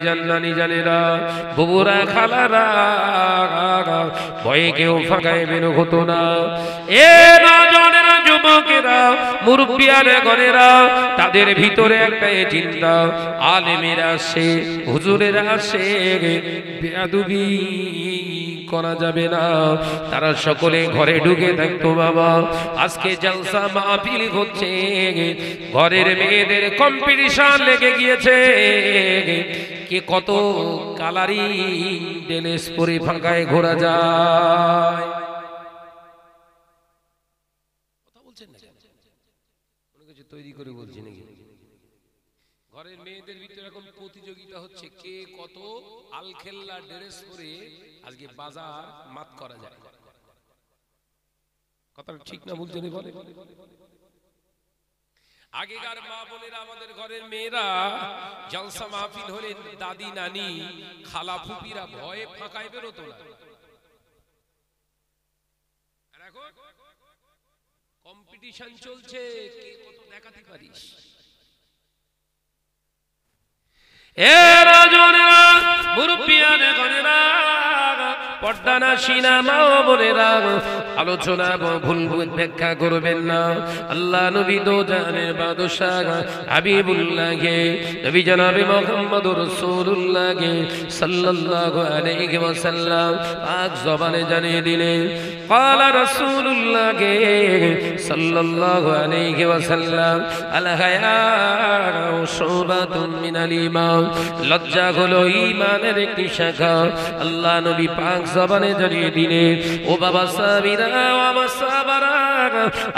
জান্নানি জানেরা, বুবুরা, খালারা, ভয়ে কেউ ফাঁকায় বের হতো না। এ নজনেরা, যুবকেরা, মুরব্বিয়ানে গনেরা, তাদের ভিতরে একটাই চিন্তা, আলেমেরা আসে, হুজুরেরা আসে, বেয়াদবি করা যাবে না। তারা সকলে ঘরে ঢুকে থাকতো। বাবা, আজকে জলসা মাহফিল হচ্ছে, ঘরের মেয়েদের কম্পিটিশন লেগে গিয়েছে, কে কত কালারিং ড্রেস পরে ফাঁকায় ঘোরা যায়। কথা বলছেন না, কোনো কিছু তৈরি করে বলছি নাকি? ঘরের মেয়েদের ভিতরে এখন প্রতিযোগিতা হচ্ছে, কে কত আলখেল্লা ড্রেস পরে আজকে বাজার মাত করা যায়। কথাটা ঠিক না বলছেন? বলে আগেকার মা বোনেরা, আমাদের ঘরের মেয়েরা জলসা মাহফিল হলে দাদি, নানি, খালা, ফুপিরা ভয়ে ফাঁকায় বেরোতো না। এখন কম্পিটিশন চলছে, কে কত দেখাতে পারিস। এ রাজনেরা, মুরব্বিয়ানে গনেরা, পর্দানা সিনা মা বোনেরা, আলোচনা ভুল ব্যাখ্যা করবেন না। আল্লাহ নবী দো জানের বাদশাহ হাবিবুল্লাহ নবী জনাবে মুহাম্মদুর রাসূলুল্লাহ সাল্লাল্লাহু আলাইহি ওয়াসাল্লাম পাক জবানে জানিয়ে দিলেন, ক্বালা রাসূলুল্লাহ সাল্লাল্লাহু আলাইহি ওয়াসাল্লাম, আল হায়া শুবাতুন মিনাল ঈমান, লজ্জা হলো ঈমানের একটি শাখা। আল্লাহ নবী পাক জবানে জানিয়ে দিলেন, ও বাবা সাহাবীরা, ও আমার সাহাবারা,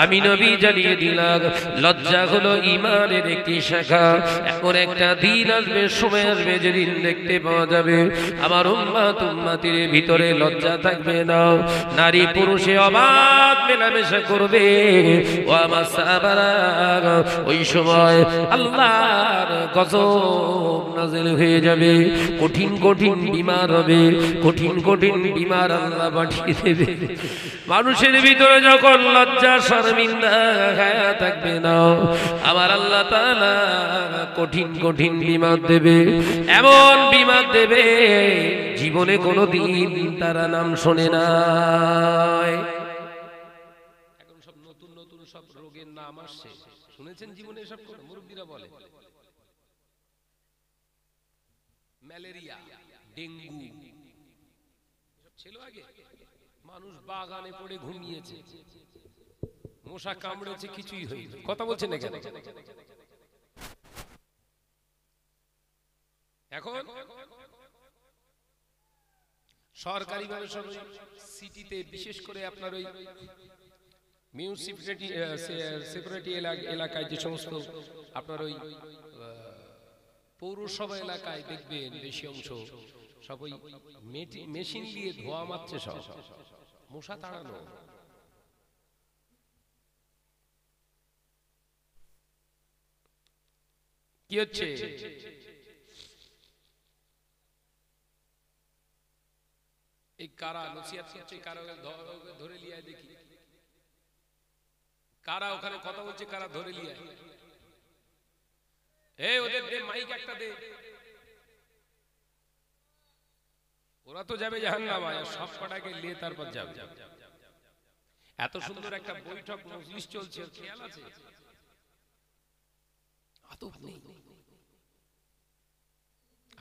আমি নবী জানিয়ে দিলাম, লজ্জা হলো ঈমানের একটি শাখা। এমন একটা দিন আসবে, সময় আসবে, যেদিন দেখতে পাওয়া যাবে আমার উম্মত উম্মতির ভিতরে লজ্জা থাকবে না, নারী পুরুষে অবাধ মেলামেশা করবে। ও আমার সাহাবারা, ওই সময় আল্লাহর গজব নাযিল হয়ে যাবে, কঠিন কঠিন বিমার হবে, কঠিন কঠিন বিমার আল্লাহ পাঠিয়ে দেবে। মানুষের ভিতরে যখন লজ্জা শর্মিন্দা হায়া থাকবে না, আমার আল্লাহ তাআলা কঠিন কঠিন বিমার দেবে, এমন বিমার দেবে জীবনে কোনোদিন তারা নাম শোনে নাই। এখন সব নতুন নতুন সব রোগের নাম আসছে, শুনেছেন জীবনে? সব মুরব্বীরা বলে ম্যালেরিয়া, ডেঙ্গু ছিল আগে। মানুষ বাগানে পড়ে ঘুমিয়েছে, মশা কামড়েছে, কিছুই হয়নি। কথা বলছেন না কেন? এখন সরকারি ভাবে সব সিটিতে, বিশেষ করে আপনার ওই মিউনিসিপ্যালিটি এলাকায়, যে সমস্ত আপনার ওই পৌরসভা এলাকায় দেখবেন বেশি অংশ সব ওই মেশিন দিয়ে ধোয়া মারছে, সব মশা তাড়ানো। কি হচ্ছে? এই কারা নসিহত করছে, কারা ধরে লিয়ে দেখি, কারা ওখানে কথা বলছে, কারা ধরে লিয়ে। এই ওদের দে মাইক একটা দে, ওরা তো যাবে জাহান্নামে, সব কটাকে নিয়ে তারপর যাবে। এত সুন্দর একটা বৈঠক মজলিস চলছে, খেয়াল আছে? আদব নেই,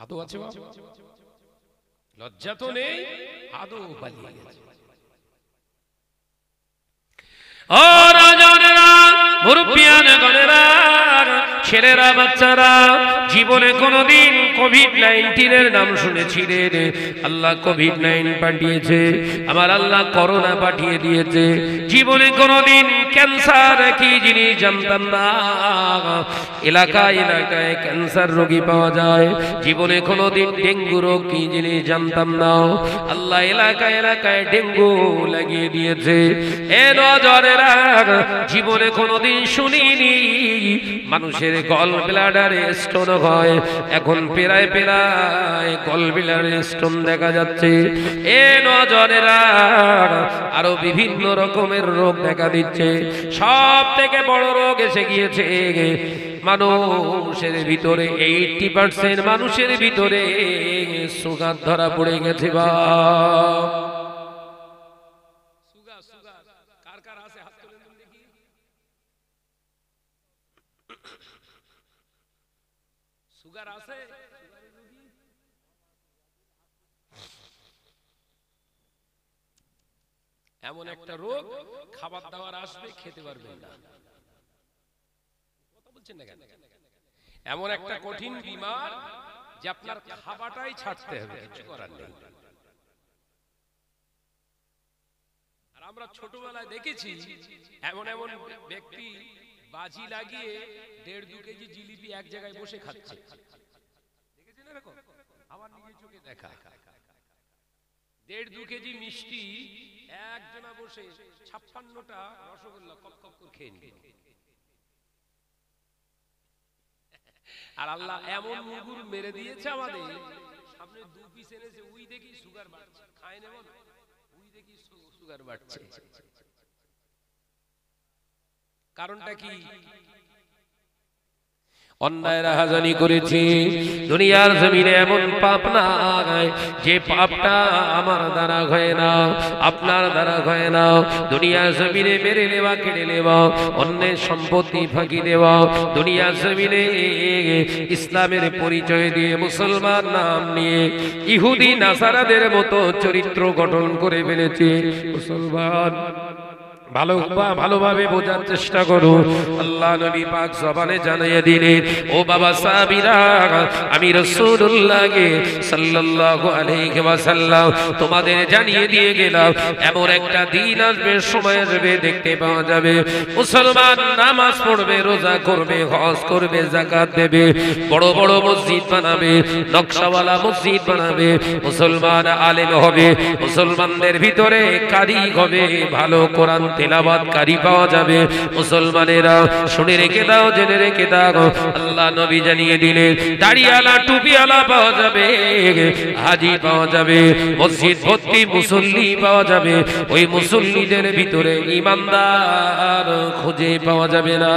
আদব আছে? লজ্জা তো নেই, আদব পালিয়ে গেছে। ও রাজনেরা, মুরব্বিয়ানে গনেরা, ছেলেরা, বাচ্চারা, জীবনে কোনদিন কোভিড-19 নাম শুনেছিলেন? আল্লাহ কোভিড-19 পাঠিয়েছে, আমার আল্লাহ করোনা পাঠিয়ে দিয়েছে। জীবনে কোনদিন ক্যান্সার কি জিনিস জানতাম না, এলাকায় এলাকায় ক্যান্সার রোগী পাওয়া যায়। জীবনে কোনদিন ডেঙ্গু রোগ কি জিনিস জানতাম না, আল্লাহ এলাকায় এলাকায় ডেঙ্গু লাগিয়ে দিয়েছে। এ নজরেরা, জীবনে কোনদিন শুনিনি মানুষের গল ব্লাডারে স্টোন হয়, এখন পেরায় পেরায় গল ব্লাডারে স্টোন দেখা যাচ্ছে। এ নজরেরা আরো বিভিন্ন রকমের রোগ দেখা দিচ্ছে। সব থেকে বড় রোগ এসে গিয়েছে মানুষের ভিতরে 80% মানুষের ভিতরে সুগার ধরা পড়ে গেছে। বা সুগার আছে? এমন একটা রোগ, খাবার দাবার আসবে খেতে পারবেন না। কথা বলছেন না কেন? এমন একটা কঠিন বিমার যে আপনার খাবারটাই ছাড়তে হবে, কিছু করার নেই। আর আমরা ছোটবেলায় দেখেছি এমন এমন ব্যক্তি বাজি লাগিয়ে 1.5-2 কেজি জিলিপি এক জায়গায় বসে খাচ্ছে। দেখেছেন এরকম? আমার নিজের চোখে দেখা। 1.5-2 কেজি মিষ্টি একজনা বসে 56টা রসগোল্লা কপ কপ করে খেয়ে নিল। আর আল্লাহ এমন মুগুর মেরে দিয়েছে আমাদের সামনে 2 পিস এনেছে, উই দেখি সুগার বাড়ছে, খায় নেব না, উই দেখি সুগার বাড়ছে। কারণটা কি? অন্যায় রাহাজানি করেছি। দুনিয়ার জমিনে এমন পাপ নাই যে পাপটা আমার দ্বারা হয় না, আপনার দ্বারা হয় না। দুনিয়ার জমিনে মেরে নেওয়া, কেড়ে নেওয়া, অন্যের সম্পত্তি ফাঁকি দেওয়া, দুনিয়ার জমিনে ইসলামের পরিচয় দিয়ে মুসলমান নাম নিয়ে ইহুদি নাসারাদের মতো চরিত্র গঠন করে ফেলেছে। মুসলমান ভালোভাবে বোঝার চেষ্টা করো। আল্লাহ নবী পাক জবানে জানিয়ে দিলেন, ও বাবা সাহাবীরা, আমি রাসূলুল্লাহকে সাল্লাল্লাহু আলাইহি ওয়াসাল্লাম তোমাদের জানিয়ে দিয়ে গেলাম, এমন একটা দিন আসবে, সময় আসবে, দেখতে পাওয়া যাবে মুসলমান নামাজ পড়বে, রোজা করবে, হজ করবে, যাকাত দেবে, বড় বড় মসজিদ বানাবে, নকশাওয়ালা মসজিদ বানাবে, মুসলমান আলেম হবে, মুসলমানদের ভিতরে কারি হবে, ভালো কোরআন তেলাওয়াতকারী পাওয়া যাবে। মুসলমানেরা শুনে রেখে দাও, জেনে রেখে দাও, আল্লাহ নবী জানিয়ে দিলেন দাড়িওয়ালা টুপিওয়ালা পাওয়া যাবে, হাজি পাওয়া যাবে, মসজিদ ভর্তি মুসল্লি পাওয়া যাবে, ওই মুসল্লিদের ভিতরে ঈমানদার খুঁজে পাওয়া যাবে না।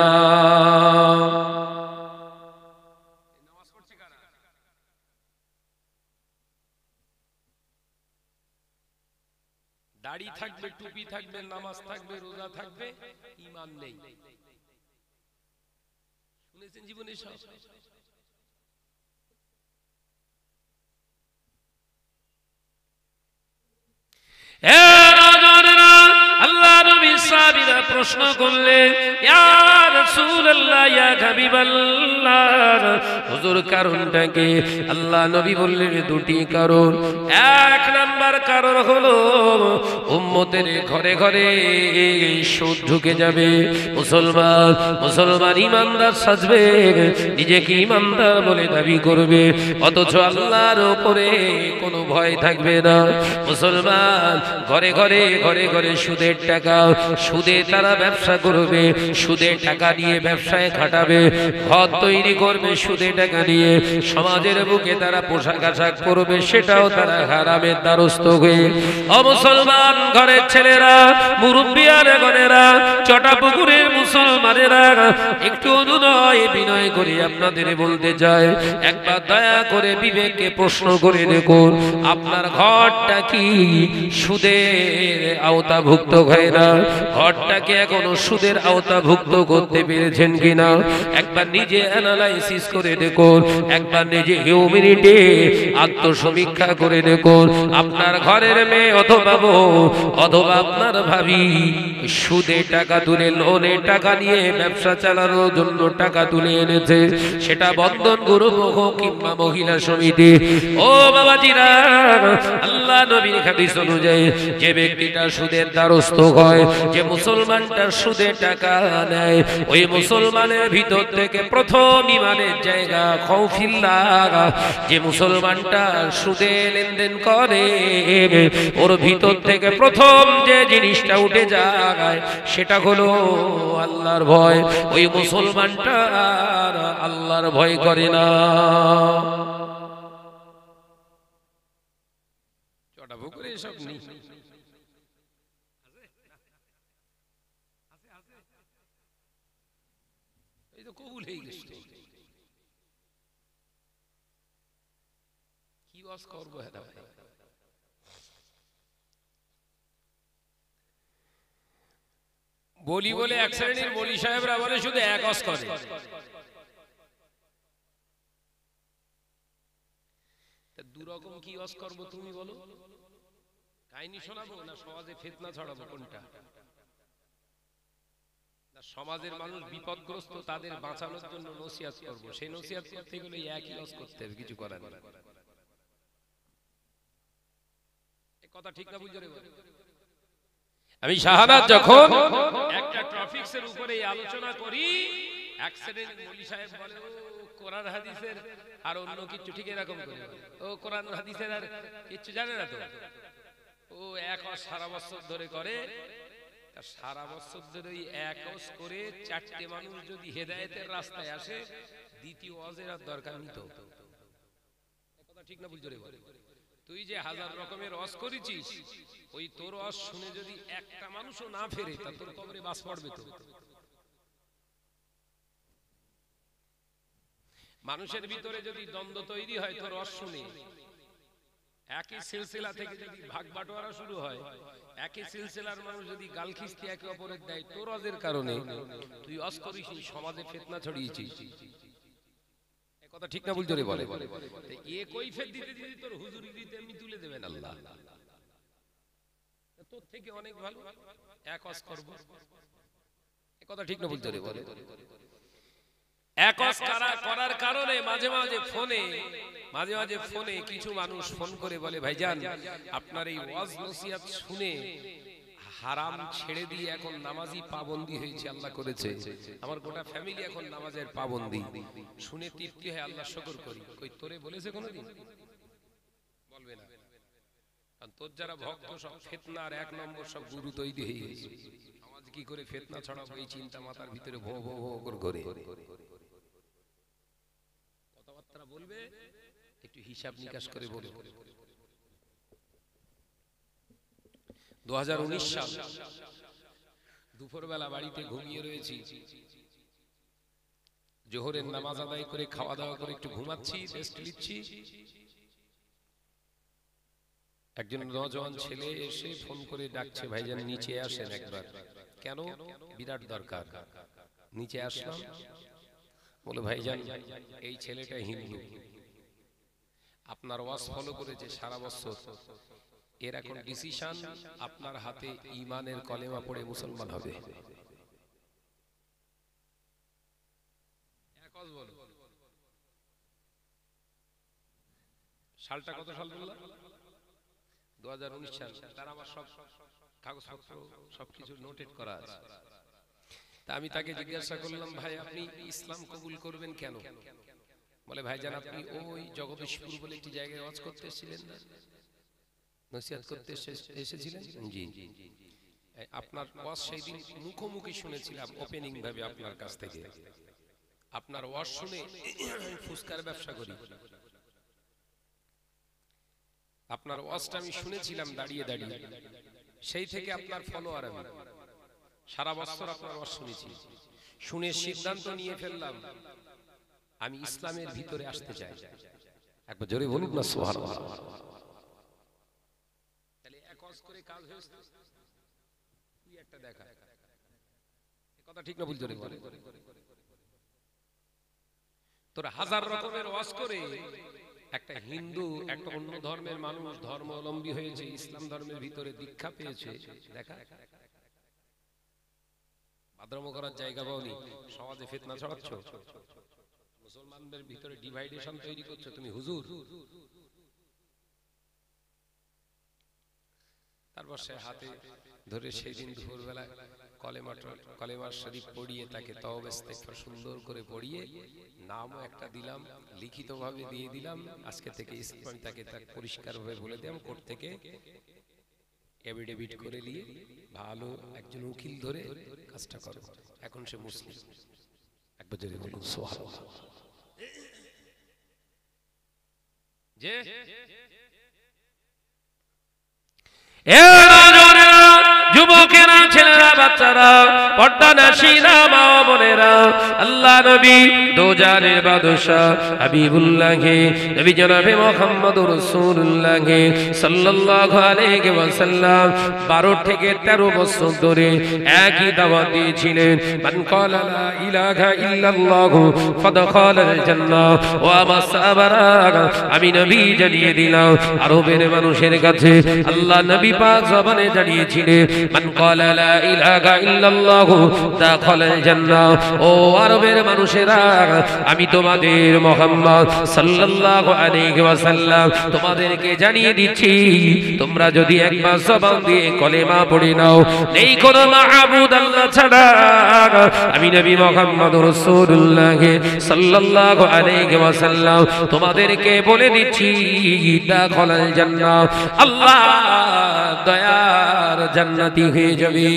দাড়ি থাকবে, টুপি থাকবে, নামাজ থাকবে, রোজা থাকবে, ঈমান নেই। শুনেছেন জীবনে সব? আল্লাহ নবী সাহাবীরা প্রশ্ন করলেন, ইয়া রাসূলুল্লাহ, ইয়া হাবিবাল্লাহ, হুজুর কারণটা কি? আল্লাহ নবী বললেন দুটি কারণ। এক নাম্বার কারণ হলো উম্মতের ঘরে ঘরে সুদ ঢুকে যাবে। মুসলমান ইমানদার সাজবে, নিজেকে ইমানদার বলে দাবি করবে, অথচ আল্লাহর উপরে কোনো ভয় থাকবে না। মুসলমান ঘরে ঘরে ঘরে ঘরে সুদের টাকা, সুদে তারা ব্যবসা করবে, সুদের টাকা নিয়ে ব্যবসায় খাটাবে, ঘর তৈরি করবে সুদে টাকা নিয়ে, সমাজের বুকে তারা পোশাক আশাক করবে, সেটাও তারা হারামের দ্বারস্থ হয়ে। অমুসলমান ঘরের ছেলেরা, মুরব্বিয়ার গণেরা, চটাপুকুরের মুসলমানেরা, একটু অনুনয় বিনয় করে আপনাদের বলতে চায়, একবার দয়া করে বিবেককে প্রশ্ন করে দেখুন, আপনার ঘরটা কি সুদের আওতাভুক্ত হয় না? ঘরটাকে এখনো সুদের আওতাভুক্ত করতে পেরেছেন কিনা একবার নিজে অ্যানালাইসিস করে দেখুন, একবার নিজে হিউম্যানিটি আত্মসমীক্ষা করে দেখুন। আপনার ঘরের মেয়ে অথবা বউ অথবা আপনার ভাবি সুদে টাকা তুলে, লোনের টাকা নিয়ে ব্যবসা চালানোর জন্য টাকা তুলে এনেছে, সেটা বন্ধন গ্রুপ হোক কিংবা মহিলা সমিতি। ও বাবাজিরা, আল্লাহ নবীর হাদিস অনুযায়ী যে ব্যক্তিটা সুদের দ্বারস্থ হয়, যে মুসলমানটা সুদের টাকা নেয়, ওই মুসলমানের ভিতর থেকে প্রথম ইমানের জায়গা খাউফিল্লাহ, যে মুসলমানটা সুদে লেনদেন করে ওর ভিতর থেকে প্রথম যে জিনিসটা উঠে যায় সেটা হলো আল্লাহর ভয়। ওই মুসলমানটা আল্লাহর ভয় করে না। চটা পুকুরে এসব নেই। এই তো কবুল হয়ে গেছে, কি ওয়াজ করবো? হ্যাঁ ভাই, বলি বলে এক শ্রেণীর বলি সাহেবরা বলে শুধু এক ওয়াজ করে। দুরকম কি ওয়াজ করবো তুমি বলো? কাহিনী শোনাবো না সমাজে ফিতনা ছড়াবো? কোনটা? সমাজের মানুষ বিপদগ্রস্ত, তাদের বাঁচানোর জন্য নসিহত করবো। সেই নসিহত করতে গেলে একই ওয়াজ করতে হবে, কিছু করার নেই। কথা ঠিক না বুঝলে? আমি শাহাদাত যখন একটা টপিকসের উপরে আলোচনা করি, অ্যাক্সিডেন্ট মৌলী সাহেব বলে ও কোরআন হাদিসের আর অন্য কিছু ঠিক এরকম করে, ও কোরআন হাদিসের আর কিছু জানে না তো। ও এক সারা বছর ধরে করে, সারা বছর ধরে ওই এক করে চারটে মানুষ যদি হেদায়েতের রাস্তায় আসে, দ্বিতীয় ওয়াজের আর দরকার নিত। কথা ঠিক না বুঝলে? তুই যে হাজার রকমের ওয়াজ করেছিস, ওই তোর ওয়াজ শুনে যদি একটা মানুষও না ফেরে, তা তোর কবরে বাস পড়বে তো। মানুষের ভিতরে যদি দ্বন্দ্ব তৈরি হয় তোর ওয়াজ শুনে, একই সিলসিলা থেকে যদি ভাগ বাটোয়ারা শুরু হয়, একই সিলসিলার মানুষ যদি গাল খিস্তি একে অপরের দেয় তোর ওয়াজের কারণে, তুই ওয়াজ করিস সমাজে ফিতনা ছড়িয়েছিস। কথা ঠিক না বুঝতে বলে? এ কৈফিয়ত দিতে দিতে তোর হুজুরি দিতে এমনি তুলে দেবেন আল্লাহ। তোর থেকে অনেক ভালো এক ওয়াজ করব। কথা ঠিক না বুঝতে বলে? এক ওয়াজ করার কারণে মাঝে মাঝে ফোনে কিছু মানুষ ফোন করে বলে, ভাইজান আপনার এই ওয়াজ নসিহত শুনে হারাম ছেড়ে দিয়ে এখন নামাজি পাবন্দি হয়েছে, আল্লাহ করেছে। আমার গোটা ফ্যামিলি এখন নামাজের পাবন্দি। শুনে তৃপ্তি হয়, আল্লাহ শুকর করি। কই তোরে বলেছে কোনোদিন? বলবে না। কারণ তোর যারা ভক্ত সব ফিতনার এক নম্বর সব গুরু তৈরি হয়ে গেছে। সমাজ কি করে ফিতনা ছড়াবো এই চিন্তা মাথার ভিতরে ভো ভো ভো করে কথাবার্তা বলবে, একটু হিসাব নিকাশ করে বলবে। 2019 সাল দুপুরবেলা বাড়িতে ঘুমিয়ে রয়েছি, জোহরের নামাজ আদায় করে খাওয়া দাওয়া করে একটু ঘুমাচ্ছি, রেস্ট নিচ্ছি। একজন নওজোয়ান ছেলে এসে ফোন করে ডাকছে, ভাইজান নিচে আসেন একবার। কেন? বিরাট দরকার। নিচে আসলাম, বলে ভাইজান এই ছেলেটা হিন্দু, আপনার ওয়াজ ফলো করেছে সারা বছর, এর এখন ডিসিশন আপনার হাতে, ঈমানের কলেমা পড়ে মুসলমান হবে। সালটা কত সাল বললাম? 2019 সাল। তার আমার সব কাগজপত্র সবকিছু নোটেট করা আছে। তা আমি তাকে জিজ্ঞাসা করলাম, ভাই আপনি ইসলাম কবুল করবেন কেন? বলে ভাইজান আপনি ওই জগদীশপুর বলে একটি জায়গায় ওয়াজ করতে এসেছিলেন না, নসিহত করতে এসেছিলেন? জি। আপনার ওয়াজ সেই দিন মুখোমুখি শুনেছিলাম ওপেনিং ভাবে আপনার কাছ থেকে। আপনার ওয়াজ শুনে ফুসকার ব্যবসা করি, আপনার ওয়াজটা আমি শুনেছিলাম দাঁড়িয়ে দাঁড়িয়ে, সেই থেকে আপনার ফলোয়ার আমি। সারা বছর আপনার ওয়াজ শুনেছি, শুনে সিদ্ধান্ত নিয়ে ফেললাম আমি ইসলামের ভিতরে আসতে চাই। একবার জোরে বলুন না সুবহানাল্লাহ। তাহলে এক ওয়াজ করে কাজ হয়েছে, তুই একটা দেখা। কথা ঠিক না ভুল? জোরে বলে। তোর হাজার রকমের ওয়াজ করে একটা হিন্দু, একটা অন্য ধর্মের মানুষ ধর্মাবলম্বী হয়েছে, ইসলাম ধর্মের ভিতরে দীক্ষা পেয়েছে, দেখা। বাদরামো করার জায়গা পাওনি, সমাজে ফিতনা ছড়াচ্ছ, মুসলমানদের ভিতরে ডিভাইডেশন তৈরি করছো তুমি হুজুর। তারপর সে হাতে ধরে সেই দিন দুপুরবেলা কলেমা শরীফ পড়িয়ে তাকে তওবা ইস্তেগফার সুন্দর করে পড়িয়ে নামও একটা দিলাম, লিখিতভাবে দিয়ে দিলাম। আজকে থেকে ইসলাম তাকে পরিষ্কারভাবে বলে দিলাম, কোর্ট থেকে এফিডেভিট করে নিয়ে ভালো একজন উকিল ধরে কাজটা করো। এখন সে মুসলিম। একবার যদি বলুন সুবহানাল্লাহ। যে যুবকেরা, ছেলেরা, বাচ্চারা, পর্দানাশীরা, মা বোনেরা, আল্লাহ নবী দোজানের বাদশা হাবিবুল্লাহ নবী জনাবে মুহাম্মদুর রাসূলুল্লাহ সাল্লাল্লাহু আলাইহি ওয়াসাল্লাম 12 থেকে 13 বছর ধরে একই দাওয়াত দিয়েছিলেন। মান ক্বালা লা ইলাহা ইল্লাল্লাহ ফাদখালাল জান্নাহ ওয়া মা সাবারা। আমি নবী জানিয়ে দিলাম আরবের মানুষের কাছে আল্লাহ নবী পাক জবানে জানিয়েছিলেন মান ক্বালা লা ইলাহা ইল্লাল্লাহ দাখালাল জান্নাহ। ও আরবের মানুষেরা, আমি তোমাদের মুহাম্মদ সাল্লাল্লাহু আলাইহি ওয়াসাল্লাম তোমাদেরকে জানিয়ে দিচ্ছি, তোমরা যদি একবার জবান দিয়ে কলেমা পড়ে নাও, নেই কোনো মাবুদ আল্লাহ ছাড়া, আমি নবী মুহাম্মদ রাসূলুল্লাহ সাল্লাল্লাহু আলাইহি ওয়াসাল্লাম তোমাদেরকে বলে দিচ্ছি দাখালাল জান্নাহ, আল্লাহ দয়ার জান্নাতি হয়ে যাবে।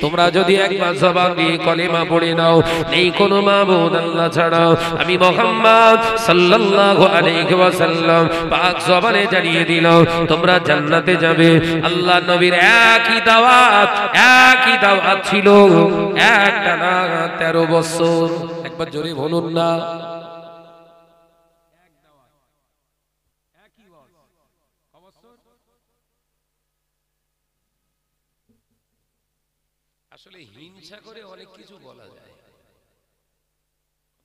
তোমরা যদি একবার জবান দিয়ে কলেমা পড়ে নাও, নেই কোনো মাবুদ আল্লাহ ছাড়া, আমি মুহাম্মদ সাল্লাল্লাহু আলাইহি ওয়াসাল্লাম পাক জবানে জানিয়ে দিলাম তোমরা জান্নাতে যাবে। আল্লাহ নবীর একই দাওয়াত ছিল একটানা 13 বছর। একবার জোরে বলুন না। আসলে হিংসা করে অনেক কিছু বলা যায়,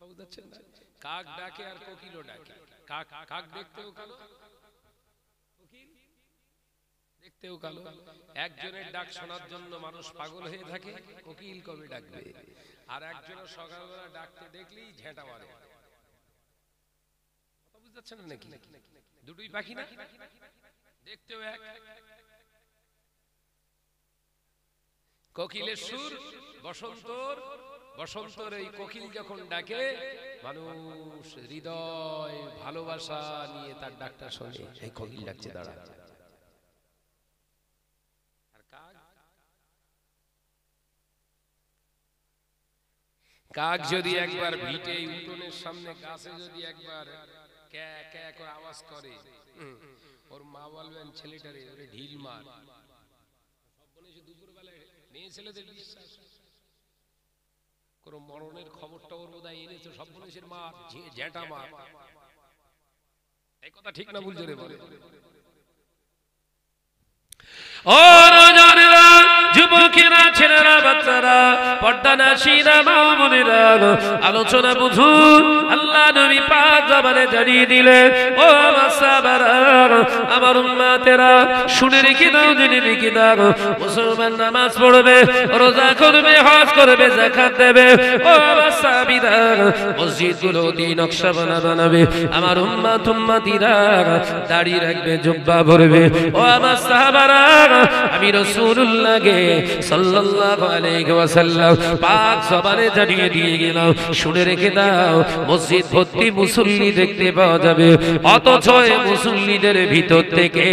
বুঝছেন না? কাক ডাকে আর কোকিলও ডাকে। কাক দেখতেও কালো, কোকিল দেখতেও কালো। একজনের ডাক শোনার জন্য মানুষ পাগল হয়ে থাকে, কোকিল কবে ডাকবে। আর একজনের সকালবেলা ডাকতে দেখলেই ঝেঁটা মারে। বুঝছেন নাকি? দুটোই পাখি না, দেখতেও এক। কোকিলের সুর বসন্তর এই কোকিল যখন ডাকে, মানুষ হৃদয় ভালোবাসা নিয়ে তার ডাকটা শোনে, এই কোকিল ডাকছে দাঁড়া। আর কাক যদি একবার ভিটে উঠোনের সামনে গাছে যদি একবার ক্যা ক্যা করে আওয়াজ করে, ওর মা বলবেন ছেলেটারে ওরে ঢিল মার। মেয়ে ছেলেদের বিশ্বাস কোন মরণের খবরটা ওর বোধহয় এনেছে, সব মানুষের মা ঝেঁটা মা। এই কথা ঠিক না ভুল জোরে বলে। ও রাজারা, যুবকেরা, ছেলেরা, বাচ্চারা, পর্দানাশীরা, মা বোনেরা, আলোচনা বুঝুন। আল্লাহ নবী পাক জবানে জানিয়ে দিলেন, ও আমার সাহাবারা, আমার উম্মতেরা, শুনে রেখে দাও, জেনে রেখে দাও। মুসলমান নামাজ পড়বে, রোজা করবে, হজ করবে, যাকাত দেবে। ও আমার সাহাবীরা, মসজিদগুলো দিয়ে নকশা বানাবে। আমার উম্মতিরা দাড়ি রাখবে, জুব্বা পরবে। ও আমার সাহাবারা, আমি রাসূলুল্লাহ সাল্লাল্লাহু আলাইহি ওয়াসাল্লাম পাক জবানে জানিয়ে দিয়ে গেলাম, শুনে রেখে দাও, মসজিদ ভর্তি মুসল্লি দেখতে পাওয়া যাবে, অথচ এই মুসল্লিদের ভিতর থেকে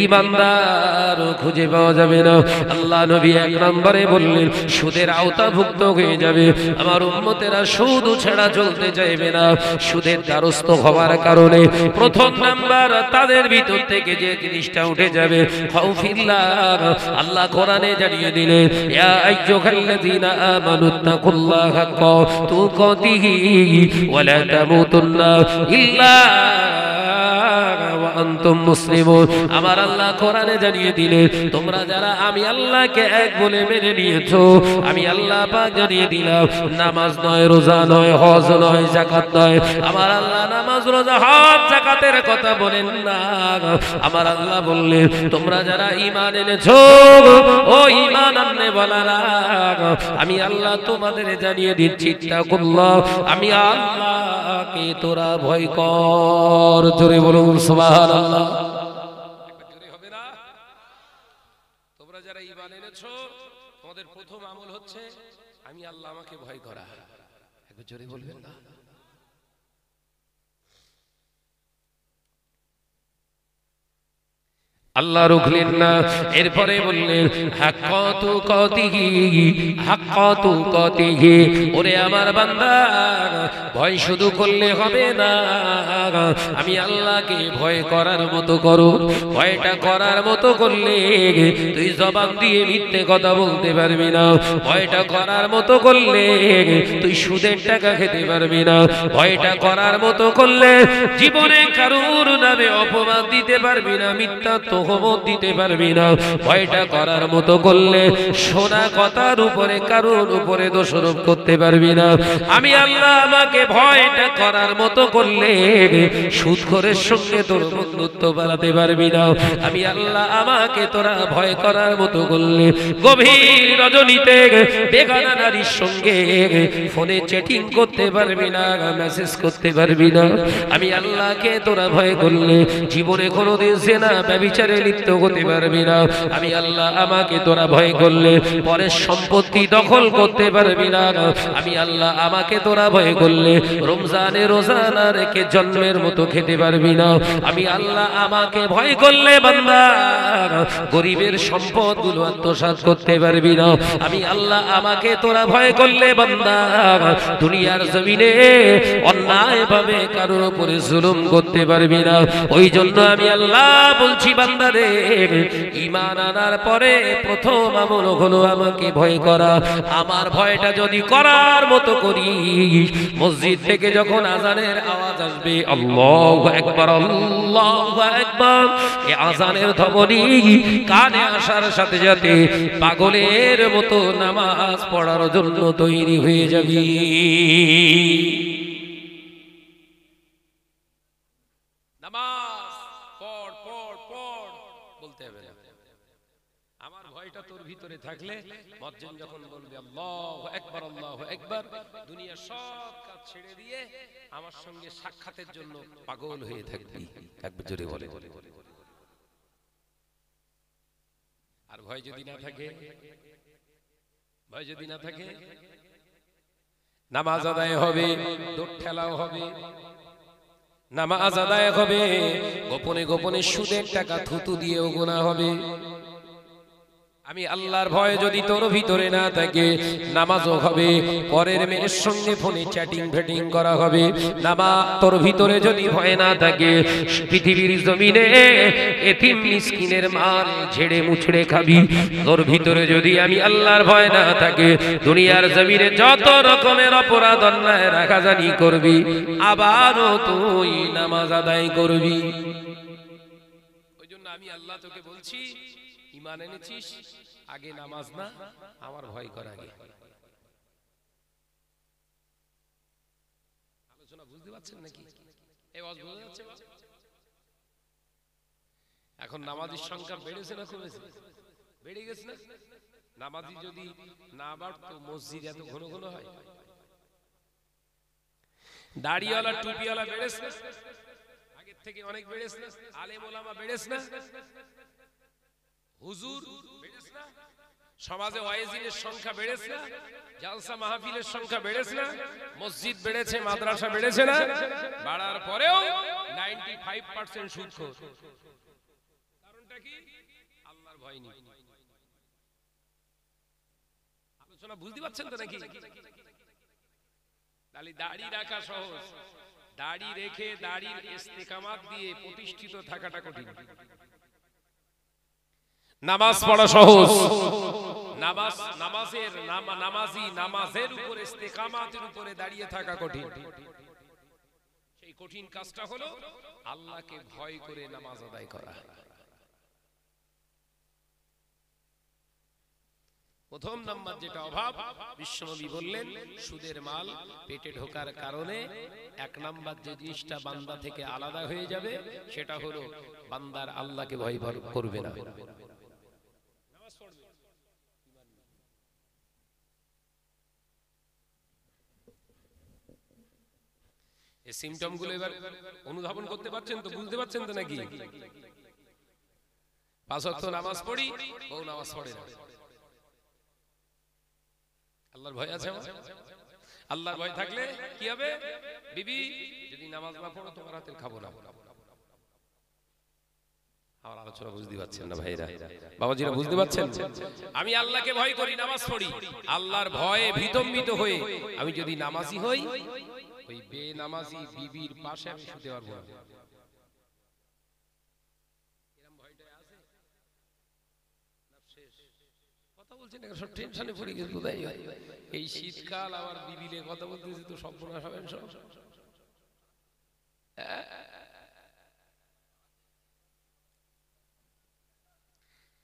ঈমানদার খুঁজে পাওয়া যাবে না। আল্লাহ নবী এক নম্বরে বললেন, সুদের আওতাভুক্ত হয়ে যাবে। আমার উম্মতেরা সুদ ছাড়া চলতে চাইবে না। সুদের দ্বারস্থ হওয়ার কারণে প্রথম নাম্বার তাদের ভিতর থেকে যে জিনিসটা উঠে যাবে, আল্লাহ কোরআনে জানিয়ে দিলেন, ইয়া আইয়ুহাল্লাযীনা আমানুত্তাকুল্লাহা হাক্কা তুকাতিহি ওয়া লা তামুতুন্না ইল্লা ওয়া আনতুম মুসলিমুন। আমার আল্লাহ কোরআনে জানিয়ে দিলেন, তোমরা যারা আমি আল্লাহকে এক বলে মেনে নিয়েছো, আমি আল্লাহ পাক জানিয়ে দিলাম, নামাজ নয়, রোজা নয়, হজ নয়, যাকাত নয়। আমার আল্লাহ নামাজ, রোজা, হজ, যাকাতের কথা বলেন না। আমার আল্লাহ বললেন, তোমরা যারা ঈমান এনেছো, ও ঈমান আননে ওয়ালারা, আমি আল্লাহ তোমাদের জানিয়ে দিচ্ছি, তাকুল্লাহ, আমি আল্লাহকে তোরা ভয় কর। জোরে বলুন সুবহানাল্লাহ। জোরে হবে না? তোমরা যারা ঈমান এনেছো, প্রথম আমল হচ্ছে আমি আল্লাহ আমাকে ভয় করা। একটু জোরে বলবেন না? আল্লাহ রুখলেন না, এরপরে বললেন হাক্কাতু কতিহি, হাক্কাতু কতিহি, ওরে আমার বান্দা ভয় শুধু করলে হবে না, আমি আল্লাহকে ভয় করার মতো করো। ভয়টা করার মতো করলে তুই জবান দিয়ে মিথ্যে কথা বলতে পারবি না। ভয়টা করার মতো করলে তুই সুদের টাকা খেতে পারবি না। ভয়টা করার মতো করলে জীবনে কারুর নামে অপমান দিতে পারবি না, মিথ্যা তহমত দিতে পারবি না। ভয়টা করার মতো করলে শোনা কথার উপরে কারুর উপরে দোষারোপ করতে পারবি না। আমি আল্লাহ আমাকে ভয়টা করার মতো করলে সুদখোরের সঙ্গে তোর বন্ধুত্ব বাড়াতে পারবি না। আমি আল্লাহ আমাকে তোরা ভয় করার মতো করলে গভীর রজনীতে বেগানা নারীর সঙ্গে ফোনে চ্যাটিং করতে পারবি না, মেসেজ করতে পারবি না। আমি আল্লাহকে তোরা ভয় করলে জীবনে কোনোদিন জিনা ব্যভিচারে লিপ্ত হতে পারবি না। আমি আল্লাহ আমাকে তোরা ভয় করলে পরের সম্পত্তি দখল করতে পারবি না। আমি আল্লাহ আমাকে তোরা ভয় করলে রমজানে রোজা না রেখে জন্মের মতো খেতে পারবি না। আমি আল্লাহ আমাকে ভয় করলে বান্দা গরিবের সম্পদগুলো আত্মসাৎ করতে পারবি না। আমি আল্লাহ আমাকে তোরা ভয় করলে বান্দা দুনিয়ার জমিনে অন্যায়ভাবে কারোর উপরে জুলুম করতে পারবি না। ওই জন্য আমি আল্লাহ বলছি বান্দারে ঈমান আনার পরে প্রথম আমল হলো আমাকে ভয় করা। আমার ভয়টা যদি করার মতো করি, মসজিদ থেকে যখন আজানের আওয়াজ আসবে আল্লাহু আকবার আল্লাহু আকবার, এই আজানের ধ্বনি কানে আসার সাথে সাথে পাগলের মতো নামাজ পড়ার জন্য তৈরি হয়ে যাবি। নামাজ পড় পড় পড় বলতে হবে না। আমার ভয়টা তোর ভিতরে থাকলে মুয়াজ্জিন যখন বলবে আল্লাহু আকবার আল্লাহু আকবার, দুনিয়া সব কাজ ছেড়ে দিয়ে আমার সঙ্গে সাক্ষাতের জন্য পাগল হয়ে থাকবি। একবার জোরে বলে। আর ভয় যদি না থাকে, ভয় যদি না থাকে, নামাজ আদায় হবে, দৌড় ঠেলাও হবে, নামাজ আদায় হবে, গোপনে গোপনে সুদের টাকা থুতু দিয়েও গুনাহ হবে। আমি আল্লাহর ভয় যদি তোর ভিতরে না থাকে, নামাজও হবে, পরের মেয়ের সঙ্গে ফোনে চ্যাটিং ফেটিং করা হবে। নামাজ তোর ভিতরে যদি ভয় না থাকে, পৃথিবীর জমিনে এতিম মিসকিনের মাল ঝেড়ে মুছড়ে খাবি। তোর ভিতরে যদি আমি আল্লাহর ভয় না থাকে, দুনিয়ার জমিনে যত রকমের অপরাধ অন্যায় রাখাজানি করবি, আবারও তুই নামাজ আদায় করবি। ওই জন্য আমি আল্লাহ তোকে বলছি, ঈমান এনেছিস, আগে নামাজ না, আমার ভয় কর আগে। আলোচনা বুঝতে পারছেন নাকি? এই ওয়াজ বুঝতে যাচ্ছে? এখন নামাজীর সংখ্যা বেড়েছে না কমেছে? বেড়ে গেছে না? নামাজি যদি না বাড়তো মসজিদ এত ঘন ঘন হয়? দাড়িওয়ালা টুপিওয়ালা বেড়েছে না? আগের থেকে অনেক বেড়েছে না? আলেম ওলামা বেড়েছে না? হুজুর বেড়েছে না? সমাজে ওয়াইজিনের সংখ্যা বেড়েছে না? জালসা মাহফিলের সংখ্যা বেড়েছে না? মসজিদ বেড়েছে, মাদ্রাসা বেড়েছে না? বাড়ার পরেও 95% সুদখোর। কারণটা কি? আল্লাহর ভয় নেই। আলোচনা বুঝতে পারছেন তো নাকি? তাহলে দাড়ি রাখা সহজ, দাড়ি রেখে দাড়ির ইস্তেকামাত দিয়ে প্রতিষ্ঠিত থাকাটা কঠিন। নামাজ পড়া সহজ, নামাজের উপরে ইস্তেকামাতের উপরে দাঁড়িয়ে থাকা কঠিন। সেই কঠিন কাজটা হলো আল্লাহকে ভয় করে নামাজ আদায় করা। প্রথম নাম্বার যেটা অভাব, বিশ্বনবী বললেন সুদের মাল পেটে ঢোকার কারণে এক নাম্বার যে জিনিসটা বান্দা থেকে আলাদা হয়ে যাবে, সেটা হলো বান্দার আল্লাহকে ভয় করবে না। এই সিমটম গুলো এবার অনুধাবন করতে পারছেন তো? বুঝতে পারছেন তো নাকি? 5 ওয়াক্ত নামাজ পড়ি, বউ নামাজ পড়ে না। আল্লাহর ভয় আছে আমার? আল্লাহর ভয় থাকলে কি হবে? বিবি যদি নামাজ না পড়ো তোমার হাতের খাবো না। আমার আলোচনা বুঝতে পারছেন না ভাইরা? বাবাজিরা বুঝতে পারছেন? আমি আল্লাহকে ভয় করি, নামাজ পড়ি, আল্লাহর ভয়ে ভীতম্বিত হয়ে আমি যদি নামাজি হই, ওই বেনামাজি বিবির পাশে আমি শুতে পারবো না। এরকম ভয়টা আছে না? শেষ কথা বলছেন, সব টেনশনে পড়ে গেছে বোধহয়। এই শীতকাল আবার বিবিলে কথা বলতেছে তো সর্বনাশ হবেন সব।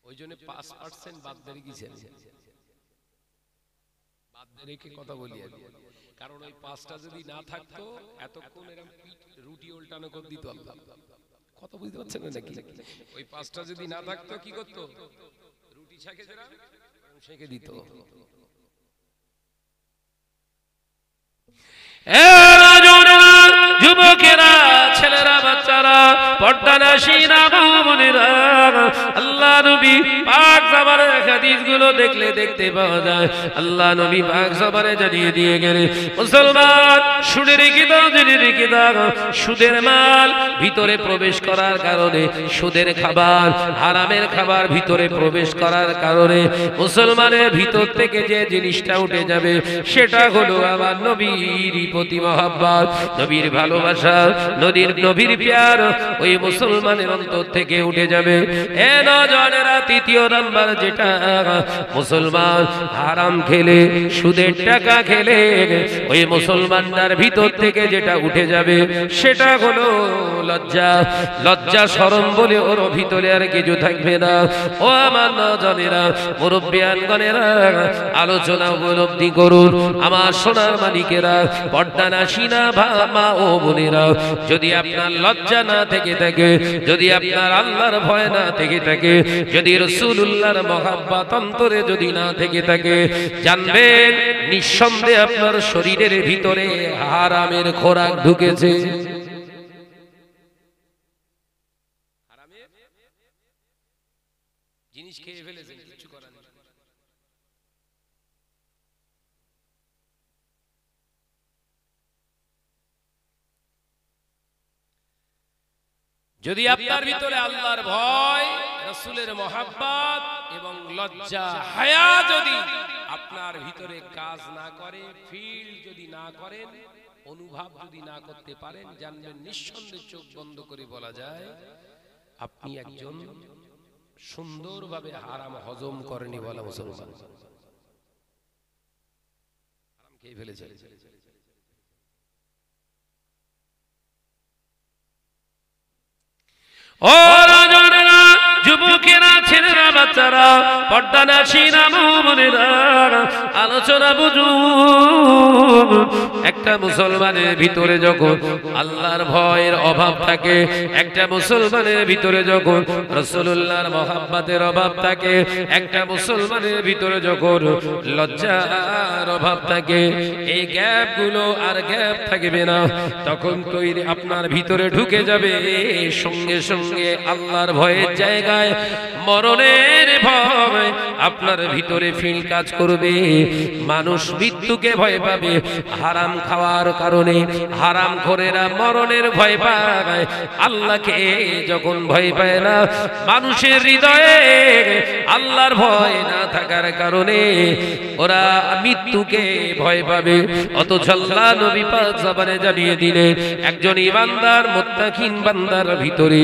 ওই জন্য 5% বাদ দিয়ে রেখেছেন, বাদ দিয়ে রেখে কথা বলি আর, কারণ ওই 5টা যদি না থাকতো এতক্ষণ এরকম রুটি উল্টানো করে দিত আল্লাহ। কথা বুঝতে পারছেন না নাকি? ওই 5টা যদি না থাকতো কি করতো? রুটি ছাকে যারা সেকে দিত। যুবকেরা, ছেলেরা, বাচ্চারা, পর্দানাশীনা বোনেরা, আল্লাহ নবী পাক জবানের হাদিসগুলো দেখলে দেখতে পাওয়া যায় আল্লাহ নবী পাক জবানে জানিয়ে দিয়ে গেলে, মুসলমান শুনে রেখে দাও, জেনে রেখে দাও, সুদের মাল ভিতরে প্রবেশ করার কারণে, সুদের খাবার, হারামের খাবার ভিতরে প্রবেশ করার কারণে মুসলমানের ভিতর থেকে যে জিনিসটা উঠে যাবে সেটা হলো আমার নবীর প্রতি মহব্বত, নবীর ভালোবাসা, নবীর প্যার ওই মুসলমানের অন্তর থেকে উঠে যাবে। এ নজনেরা, তৃতীয় নাম্বার যেটা, মুসলমান হারাম খেলে, সুদের টাকা খেলে ওই মুসলমানটার ভিতর থেকে যেটা উঠে যাবে সেটা হলো লজ্জা। লজ্জা শরম বলে ওর ভিতরে আর কিছু থাকবে না। ও আমার নজনেরা, মুরব্বিয়ানগণেরা, আলোচনা উপলব্ধি করুন আমার সোনার মালিকেরা, পর্দানাশীনা মা ও বোনেরা, যদি আপনার লজ্জা না থেকে থাকে, যদি আপনার আল্লাহর ভয় না থেকে থাকে, যদি রাসূলুল্লাহর মহব্বত অন্তরে যদি না থেকে থাকে, জানবেন নিঃসন্দেহে আপনার শরীরের ভিতরে হারামের খোরাক ঢুকেছে। হারামের জিনিস খেয়ে ফেলেছেন, কিছু করার নেই। যদি আপনার ভিতরে আল্লাহর ভয়, রাসূলের মহব্বত এবং লজ্জা, হায়া যদি আপনার ভিতরে কাজ না করে, ফিল যদি না করেন, অনুভব যদি না করতে পারেন, জানবেন নিঃসন্দেহে চোখ বন্ধ করে বলা যায় আপনি একজন সুন্দরভাবে হারাম হজম করেনি বলা মুসলমান। হারাম খেয়ে ফেলেছে। ও রাজনেরা, যুবকেরা, ছেলেরা, বাচ্চারা, পর্দানাশীনা বোনেরা, আলোচনা বুঝুন। একটা মুসলমানের ভিতরে যখন আল্লাহর ভয়ের অভাব থাকে, একটা মুসলমানের ভিতরে যখন রাসূলুল্লাহর মহব্বতের অভাব থাকে, একটা মুসলমানের ভিতরে যখন লজ্জার অভাব থাকে, এই গ্যাপগুলো আর গ্যাপ থাকবে না। তখন তৈরি আপনার ভিতরে ঢুকে যাবে সঙ্গে সঙ্গে আল্লাহর ভয়ের জায়গায় মরণের ভয় আপনার ভিতরে ফিল কাজ করবে। মানুষ মৃত্যুকে ভয় পাবে হারাম খাওয়ার কারণে। হারাম খোরেরা মরণের ভয় পায়, আল্লাহকে যখন ভয় পায় না, মানুষের হৃদয়ে আল্লাহর ভয় না থাকার কারণে ওরা মৃত্যুকে ভয় পাবে। অথচ আল্লাহ নবী পাক জবানে জানিয়ে দিলেন, একজন ঈমানদার মুত্তাকিন বান্দার ভিতরে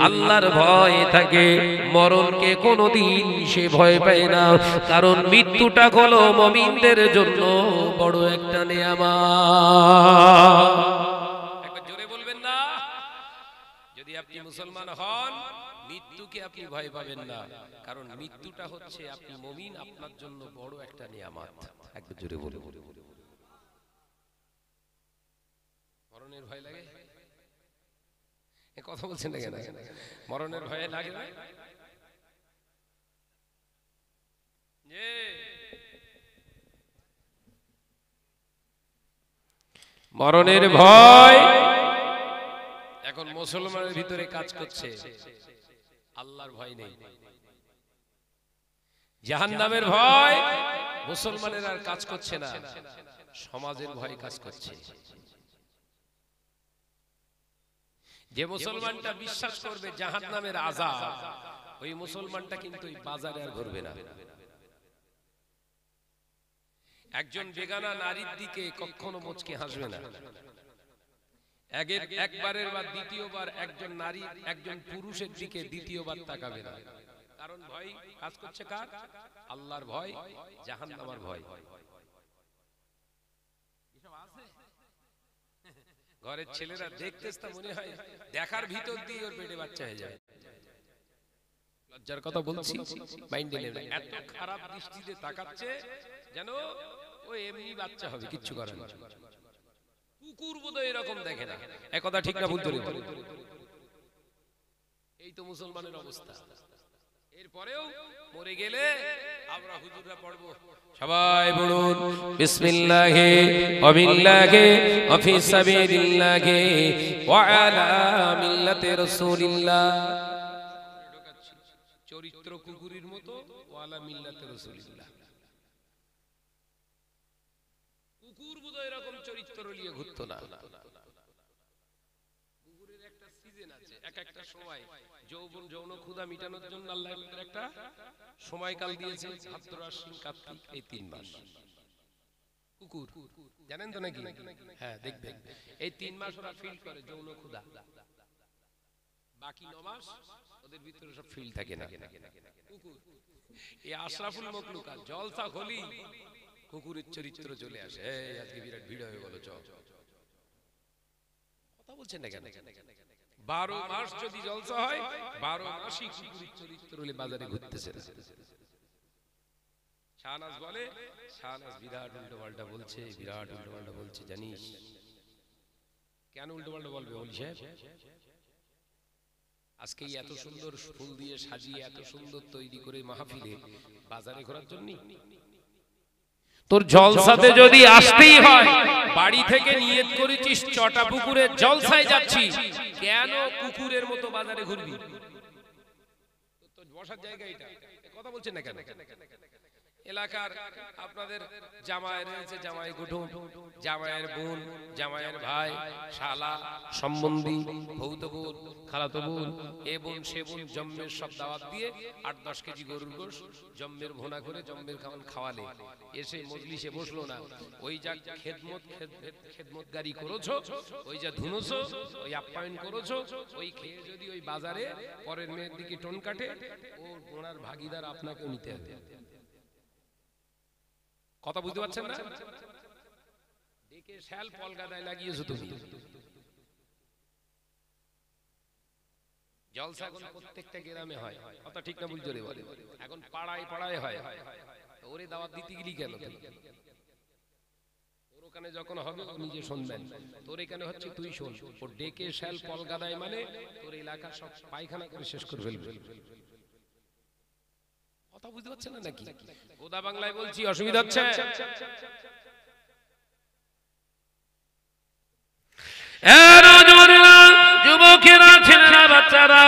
আল্লাহর ভয় থাকে, মরণকে কোনোদিন সে ভয় পায় না। কারণ মৃত্যুটা হলো মুমিনদের জন্য বড় একটা নেয়ামত। একবার জোরে বলবেন না? যদি আপনি মুসলমান হন, মৃত্যুকে আপনি ভয় পাবেন না, কারণ মৃত্যুটা হচ্ছে আপনি মুমিন, আপনার জন্য বড় একটা নিয়ামত। একবার জোরে বলুন। মরণের ভয় লাগে? এ কথা বলছেন না কেন? মরণের ভয় লাগে না? মরণের ভয় এখন মুসলমানের ভিতরে কাজ করছে, আল্লাহর ভয় নেই। জাহান্নামের ভয় মুসলমানের আর কাজ করছে না, সমাজের ভয় কাজ করছে। যে মুসলমানটা বিশ্বাস করবে জাহান্নামের আযাব, ওই মুসলমানটা কিন্তু ওই বাজারে আর ঘুরবে না। একজন বেগানা নারীর দিকে কখনো মুচকে হাসবে না। একবারের বা দ্বিতীয়বার একজন নারী একজন পুরুষের দিকে দ্বিতীয়বার তাকাবে না। কারণ ভয় কাজ করছে কার? আল্লাহর ভয়, জাহান্নামের ভয়। ঘরের ছেলেরা দেখতেছে মনে হয় দেখার ভিতর দিয়ে ওর পেটে বাচ্চা হয়ে যায়। লজ্জার কথা বলছি, মাইন্ডে নেবে। এত খারাপ দৃষ্টিতে তাকাচ্ছে যেন ও এমনি বাচ্চা হবে, কিচ্ছু করে না। কুকুর বোধহয় এরকম দেখে না। এক কথা ঠিক না ভুল ধরে? এই তো মুসলমানের অবস্থা। এরপরেও মরে গেলে আমরা হুজুররা পড়বো, সবাই বলুন বিসমিল্লাহি ওয়া বিল্লাহি ওয়া ফি সাবিলিল্লাহি ওয়া আলা মিল্লাতি রাসূলিল্লাহ। চরিত্র কুকুরের মতো, ওয়া আলা মিল্লাতি রাসূলিল্লাহ। কুকুর বোধহয় এরকম চরিত্র নিয়ে ঘুরতো না। কুকুরের একটা সিজন আছে, এক একটা সময় যৌবন যৌন ক্ষুধা মিটানোর জন্য আল্লাহ একটা সময়কাল দিয়েছে, ভাদ্র আশ্বিন কার্তিক, এই 3 মাস। কুকুর জানেন তো নাকি? হ্যাঁ, দেখবেন এই 3 মাস ওরা ফিল করে যৌন ক্ষুধা, বাকি 9 মাস ওদের ভিতরে সব ফিল থাকে না। কুকুর এই আশরাফুল মখলুকাত, জলসা খলি কুকুরের চরিত্র চলে আসে। এই আজকে বিরাট ভিড় হয়ে গেল, চল কথা বলছেন না কেন? 12 মাস যদি জলসা হয়, 12 মাসই কুকুরের চরিত্র হলে বাজারে ঘুরতেছে। শাহনাজ বলে, শাহনাজ বিরাট উল্টো পাল্টা বলছে, বিরাট উল্টো পাল্টা বলছে। জানিস কেন উল্টো পাল্টা বলবে? বলি সাহেব, আজকে এত সুন্দর ফুল দিয়ে সাজিয়ে এত সুন্দর তৈরি করে মাহফিলে বাজারে ঘোরার জন্য? তোর জলসাতে যদি আসতেই হয়, বাড়ি থেকে নিয়ত করেছিস চটা পুকুরে জলসায় যাচ্ছি, কেন কুকুরের মতো বাজারে ঘুরবি? তোর বসার জায়গা এটা, কথা বলছেন না কেন? এলাকার আপনাদের জামাই রয়েছে, জামাই কুটুম, জামাইয়ের বোন, জামাইয়ের ভাই, শালা, সম্বন্ধী, ভৌত বোন, খালাতো বোন, এ বোন সে বোন, জম্মের সব দাওয়াত দিয়ে 8-10 কেজি গরুর গোশ জম্মের ভোনা করে জম্মের খাওয়ালে এসে মজলিসে বসলো না। ওই যা খেদমতগারি করেছো, ওই যা ধুনোছো, ওই আপ্যায়ন করেছো, ওই খেয়ে যদি ওই বাজারে পরের মেয়ের দিকে টোন কাটে, ও ওনার ভাগিদার আপনাকে নিতে হবে। কথা বুঝতে পারছেন না? ডেকে শাল পলগাদায় লাগিয়েছো তুমি। জলসা এখন প্রত্যেকটা গ্রামে হয়, কথা ঠিক না ভুল জোরে বলে? এখন পাড়ায় পাড়ায় হয়। ওরে দাওয়াত দিতে গেলি কেন? ওর ওখানে যখন হবে ও নিজে শুনবেন, তোর এখানে হচ্ছে তুই শোন। ও ডেকে শাল পলগাদায় মানে তোর এলাকা সব পায়খানা করে শেষ করে ফেলবে। কথা বুঝতে পারছেন না নাকি? গোদা বাংলায় বলছি, অসুবিধা হচ্ছে? যুবকেরা, ছেলেরা, বাচ্চারা,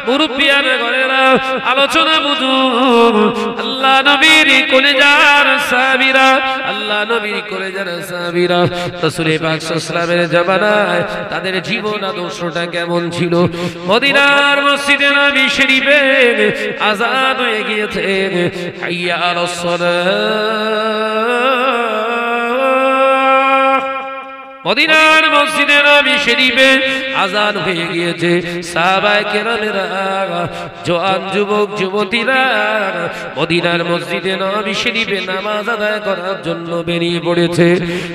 মুরব্বিয়ারা, ঘরেরা, আলোচনা বুঝুন। আল্লাহ নবীর কলিজার সাহাবীরা, আল্লাহ নবীর কলিজার সাহাবীরা রাসূল পাক সাল্লাল্লাহু আলাইহি ওয়াসাল্লামের জামানায় তাদের জীবন আদর্শটা কেমন ছিল? মদিনার মসজিদে নবী শরীফে আযান হয়ে গিয়েছে, হাইয়া আলাস সালাহ। মদিনার মসজিদে নবী শরীফে আযান হয়ে গিয়েছে। সাহাবায়ে কেরামেরা, জওয়ান যুবক যুবতীরা মদিনার মসজিদে নবী শরীফে নামাজ আদায় করার জন্য বেরিয়ে পড়েছে।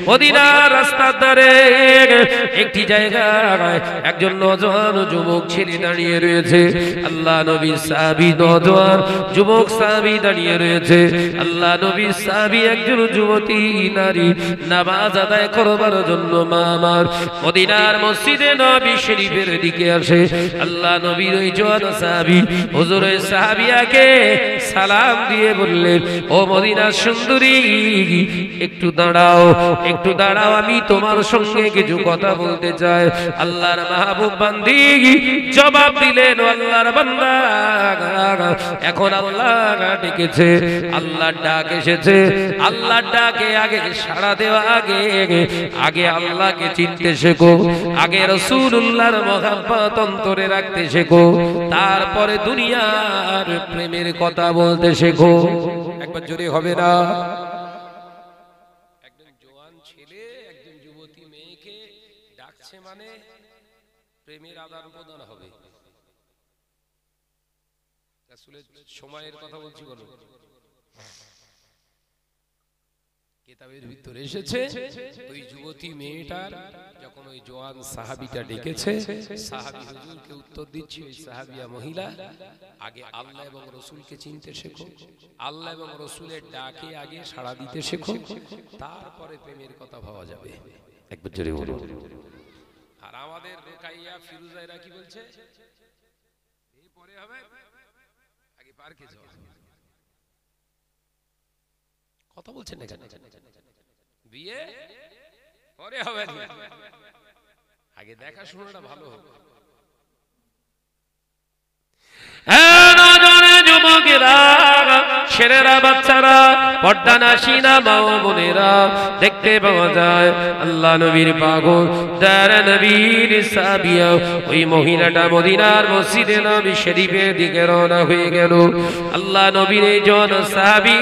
মদিনার রাস্তার ধারে একটি জায়গায় একজন নওজোয়ান যুবক ছেলে দাঁড়িয়ে রয়েছে। আল্লাহ নবীর সাহাবী নওজোয়ান যুবক সাহাবী দাঁড়িয়ে রয়েছে। আল্লাহ নবীর সাহাবী একজন যুবতী নারী নামাজ আদায় করবার জন্য মা আমার মদিনার মসজিদে নবী নবী শরীফের দিকে আসে। আল্লাহ নবীর ওই জওয়ান সাহাবী হুজুরের সাহাবিয়াকে সালাম দিয়ে বললেন, ও মদিনার সুন্দরী, একটু দাঁড়াও, একটু দাঁড়াও, আমি তোমার সঙ্গে কিছু কথা বলতে চাই। আল্লাহর মাহবুব বান্দি জবাব দিলেন, আল্লাহর বান্দা, এখন আল্লাহ ডেকেছে, আল্লাহর ডাক এসেছে। আল্লাহর ডাকে আগে সাড়া দেওয়া, আগে আগে আল্লাহকে চিনতে শেখো, আগে রাসূলুল্লাহর মহব্বত অন্তরে রাখতে শেখো, তারপরে দুনিয়ার প্রেমের কথা বলতে শেখো। একবার জোরে হবে না? একজন জওয়ান ছেলে একজন যুবতী মেয়েকে ডাকছে, মানে প্রেমের আদান প্রদান হবে। রাসূলের সময়ের কথা বলছি, বলো। কিতাবের ভিতরে এসেছে ওই যুবতী মেয়েটার যখন ওই জওয়ান সাহাবীটা ডেকেছে, সাহাবী হুজুরকে উত্তর দিচ্ছে, ওই সাহাবিয়া মহিলা, আগে আল্লাহ এবং রাসূলকে চিনতে শেখো, আল্লাহ এবং রাসূলের ডাকে আগে সাড়া দিতে শেখো, তারপরে প্রেমের কথা ভাবা যাবে। একবার জোরে বলো। আর আমাদের রুকাইয়া ফিরোজাইরা কি বলছে? এই পরে হবে, আগে পার্কে যাও। কথা বলছেন না কেন? বিয়ে পরে হবে, আগে দেখাশোনাটা ভালো হবে। যুবকেরা, ছেলেরা, বাচ্চারা, পর্দানাসীনা মা ও বোনেরা, দেখতে পাওয়া যায় আল্লাহ নবীর পাগল দারা নবীর সাহাবিয়া ওই মহিলাটা মদিনার মসজিদে নবী শরীফের দিকে রওনা হয়ে গেল। আল্লাহ নবীর এই জন সাহাবী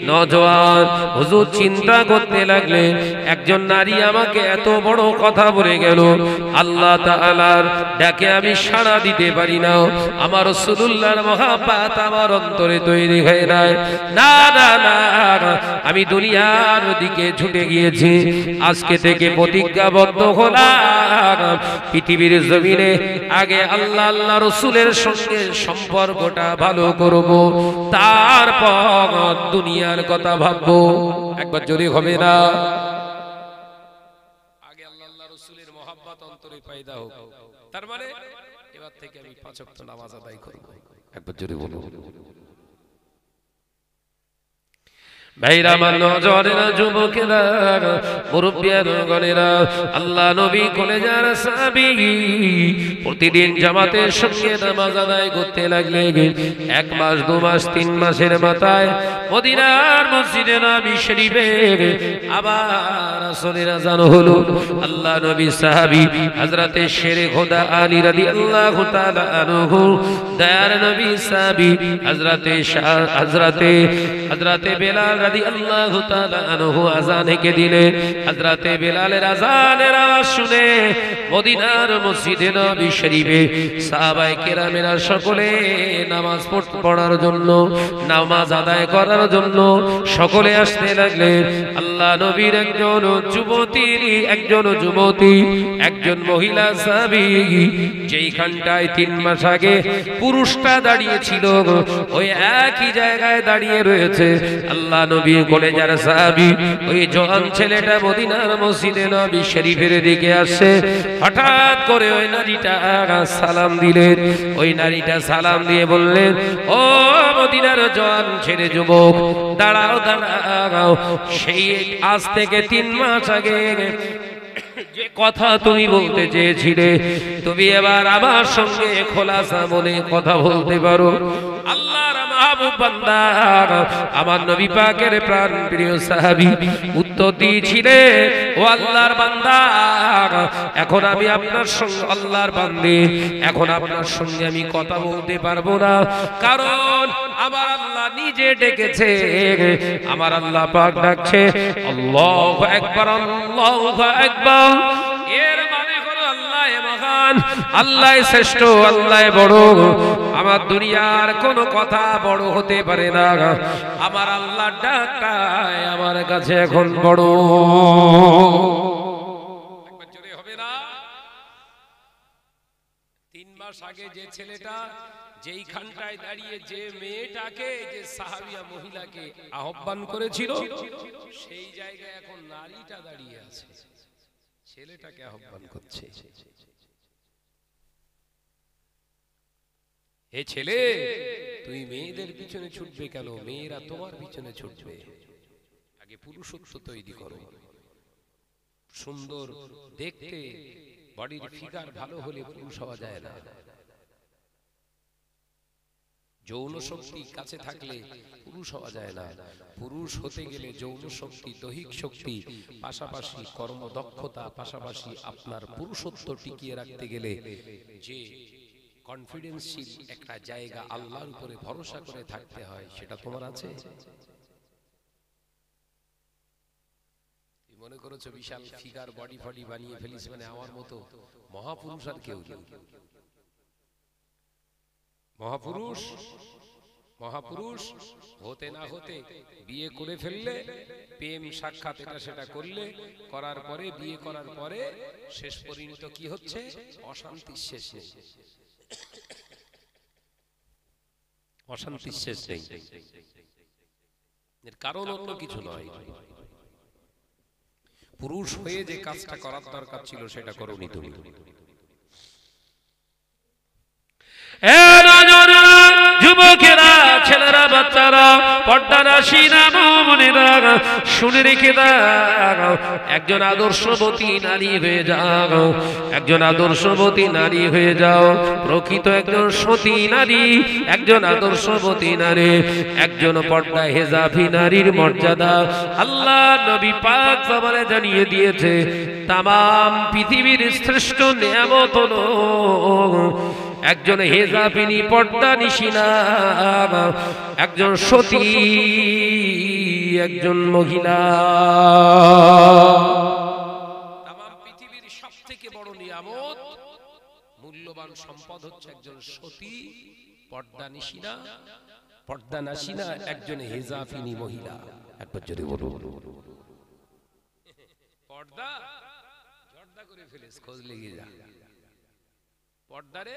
নওজোয়ান হুজুর চিন্তা করতে লাগলেন, একজন নারী আমাকে এত বড় কথা বলে গেল, আল্লাহ তাআলার ডাকে আমি সাড়া দিতে পারি না, আমার রাসূলুল্লাহর মহব্বত আমার অন্তরে তৈরি হয়ে নাই, না না না, আমি দুনিয়ার দিকে ছুটে গিয়েছি। আজকে থেকে প্রতিজ্ঞাবদ্ধ হলাম, পৃথিবীর জমিনে আগে আল্লাহ আল্লাহ রাসূলের সঙ্গে সম্পর্কটা ভালো করব, তারপর দুনিয়ার কথা ভাববো। একবার জোরে হবে না? আগে আল্লাহ আল্লাহ রাসূলের মহব্বত অন্তরে পয়দা হোক, তার মানে এবার থেকে আমি 5 ওয়াক্ত নামাজ আদায় করব। একবার জোরে বলো। ভাইরা, আমার নজরেরা, যুবকেরা, মুরব্বিয়ানগণেরা, আল্লাহ নবী কলেজার সাহাবী প্রতিদিন জামাতের সঙ্গে নামাজ আদায় করতে লাগলেন। 1 মাস, 2 মাস, 3 মাসের মাথায় মদিনার মসজিদে নবী শরীফে আবার আসরের আযান হলো। আল্লাহ নবী সাহাবী হযরতে শেরে খোদা আলী রাদিয়াল্লাহু তাআলা আনহু, দয়ার নবী সাহাবী হযরতে বেলাল রাদিয়াল্লাহু তাআলা আনহু আযানে কে দিলে। হযরতে বেলালের আযানের আওয়াজ শুনে মদিনার মসজিদে নবী শরীফে সাহাবায়ে কেরামেরা সকলে নামাজ পড়ার জন্য, নামাজ আদায় করার জন্য সকলে আসতে লাগলেন। আল্লাহ নবীর একজন যুবতী, একজন মহিলা সাহাবী যেইখানটায় 3 মাস আগে পুরুষটা দাঁড়িয়ে ছিল, ওই একই জায়গায় দাঁড়িয়ে রয়েছে। আল্লাহ নবী কলেজার সাহাবী ওই জওয়ান ছেলেটা মদিনার মসজিদে নবী শরীফের দিকে আসে। হঠাৎ করে ওই নারীটা সালাম দিলেন। ওই নারীটা সালাম দিয়ে বললেন, ও মদিনার জওয়ান ছেলে, যুবক, দাঁড়াও দাঁড়াও, সেই আজ থেকে 3 মাস আগে যে কথা তুমি বলতে চেয়েছিলে, তুমি এবার আমার সঙ্গে খোলাসা মনে কথা বলতে পারো। আল্লাহর মাহবুব বান্দা, আমার নবী পাকের প্রাণ প্রিয় সাহাবী উত্তর দিয়েছিলেন, ও আল্লাহর বান্দা, এখন আমি আপনার সঙ্গে, আল্লাহর বান্দে, এখন আপনার সঙ্গে আমি কথা বলতে পারবো না, কারণ আমার আল্লাহ নিজে ডেকেছে, আমার আল্লাহ পাক ডাকছে, আল্লাহু আকবার, আল্লাহু আকবার। এর মানে হলো আল্লাহ মহান, আল্লাহ শ্রেষ্ঠ, আল্লাহ বড়। আমার দুনিয়ার কোন কথা বড় হতে পারে না, আমার আল্লাহর ডাকটাই আমার কাছে এখন বড়। একবার জোরে হবে না? 3 মাস আগে যে ছেলেটা যেইখানটায় দাঁড়িয়ে যে মেয়েটাকে, যে সাহাবিয়া মহিলাকে আহ্বান করেছিল, সেই জায়গায় এখন নারীটা দাঁড়িয়ে আছে। ছেলেটাকে আহ্বান করছে, হে ছেলে, তুই মেয়েদের পিছনে ছুটবে কেন? মেয়েরা তোমার পিছনে ছুটবে। আগে পুরুষত্ব তৈরি করো। সুন্দর দেখতে বডির ফিগার ভালো হলে পুরুষ হওয়া যায় না। যৌন শক্তি কাছে থাকলে পুরুষ হওয়া যায় না। পুরুষ হতে গেলে যৌন শক্তি, দৈহিক শক্তি, পাশাপাশি কর্মদক্ষতা, পাশাপাশি আপনার পুরুষত্ব টিকিয়ে রাখতে গেলে যে কনফিডেন্সশীল একটা জায়গা, আল্লাহর উপরে ভরসা করে থাকতে হয়, সেটা তোমার আছে? মনে করেছো বিশাল ফিগার বডি ফডি বানিয়ে ফেলিস মানে আমার মতো মহাপুরুষ আর কেউ নেই। মহাপুরুষ মহাপুরুষ হতে না হতে বিয়ে করে ফেললে, প্রেম সাক্ষাৎ এটা সেটা করলে, করার পরে বিয়ে করার পরে শেষ পরিণত কি হচ্ছে? অশান্তির শেষ নেই, অশান্তির শেষ নেই। এর কারণ অন্য কিছু নয়, পুরুষ হয়ে যে কাজটা করার দরকার ছিল সেটা করোনি তুমি। যুবকেরা, ছেলেরা, বাচ্চারা, পর্দানাসীরা, মা-বোনেরা, শুনে রেখে দাও, একজন আদর্শবতী নারী হয়ে যাও, একজন আদর্শবতী নারী হয়ে যাও। প্রকৃত একজন সতী নারী, একজন আদর্শবতী নারী, একজন পর্দা হেজাবী নারীর মর্যাদা আল্লাহ নবী পাক জবানে জানিয়ে দিয়েছে। তামাম পৃথিবীর শ্রেষ্ঠ নিয়ামত হলো একজন হেজাবিনী পর্দানিশিনা, একজন সতী, একজন মহিলা। তামাম পৃথিবীর সবথেকে বড় নিয়ামত, মূল্যবান সম্পদ হচ্ছে একজন সতী পর্দানিশিনা, পর্দানাশিনা, একজন হেজাবিনী মহিলা। একবার যদি বলুন, পর্দা জর্দা করে ফেলেছে, খোঁজ লেগে যা, পর্দারে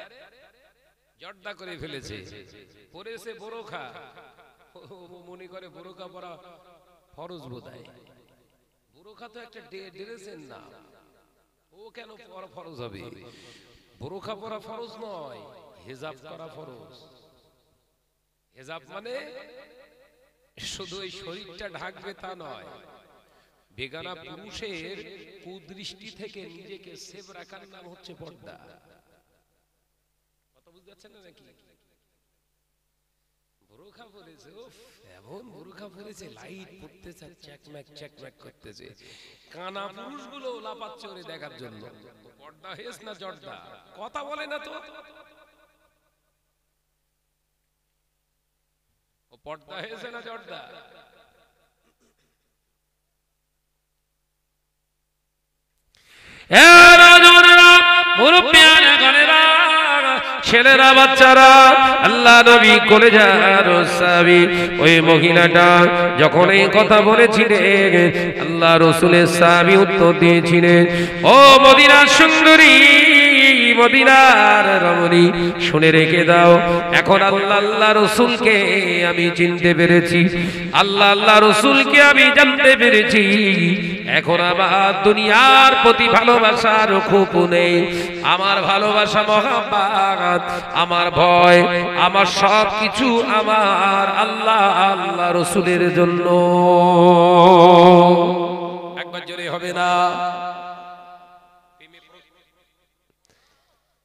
জর্দা করে ফেলেছে, পরেছে বোরখা, মনে করে বোরখা পরা ফরজ বোধহয়। বোরখা তো একটা ড্রেসের নাম, ও কেন পরা ফরজ হবে? বোরখা পরা ফরজ নয়, হেজাব করা ফরজ। হেজাব মানে শুধু এই শরীরটা ঢাকবে তা নয়, বেগানা পুরুষের কুদৃষ্টি থেকে নিজেকে সেভ রাখার নাম হচ্ছে পর্দা। কথা বুঝতে পারছেন না নাকি? বোরখা পরেছে, এমন বোরখা পরেছে, লাইট পড়তেছে, চ্যাকম্যাক চ্যাকম্যাক করতেছে, কানা পুরুষগুলো লাপাচ্ছে ওরে দেখার জন্য। পর্দা হয়েছে না জর্দা? কথা বলে না তো। ও পর্দা হয়েছে না জর্দা? ছেলেরা, বাচ্চারা, আল্লাহ নবী কলেজার সাহাবী, ওই মহিলাটা যখন এই কথা বলেছিলেন, আল্লাহ রাসূলের সাহাবী উত্তর দিয়েছিলেন, ও মদিনার সুন্দরী, মদিনার রমণী, শুনে রেখে দাও, এখন আল্লাহ রাসূলকে আমি চিনতে পেরেছি, আল্লাহ রাসূলকে আমি জানতে পেরেছি। এখন আমার দুনিয়ার প্রতি ভালোবাসার খুব নেই, আমার ভালোবাসা মহাব্বত, আমার ভয়, আমার সব কিছু আমার আল্লাহ রাসূলের জন্য। একবার জোরে হবে না?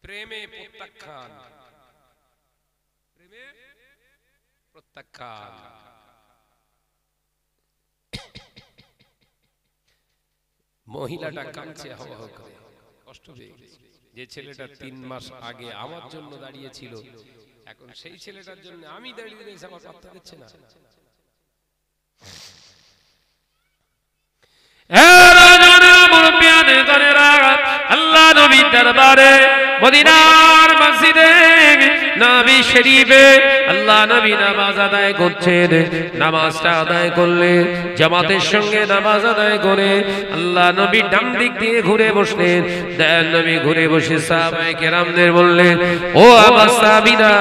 প্রেমে প্রত্যাখ্যান, প্রেমে প্রত্যাখ্যান। মহিলাটা কাঁদছে হাওয়া করে, কষ্ট পেয়ে গেছে। যে ছেলেটা 3 মাস আগে আমার জন্য দাঁড়িয়েছিল, এখন সেই ছেলেটার জন্য আমি দাঁড়িয়ে রয়েছি, আমার পাত্তা দিচ্ছে না। আল্লাহ নবীর দরবারে মদিনার মসজিদে নবী শরীফে আল্লাহ নবী নামাজ আদায় করছেন। নামাজটা আদায় করলে জামাতের সঙ্গে নামাজ আদায় করে আল্লাহ নবী ডান দিক দিয়ে ঘুরে বসলেন। দয়াল নবী ঘুরে বসে সাহাবায়ে কেরামদের বললেন, ও আমার সাহাবীরা,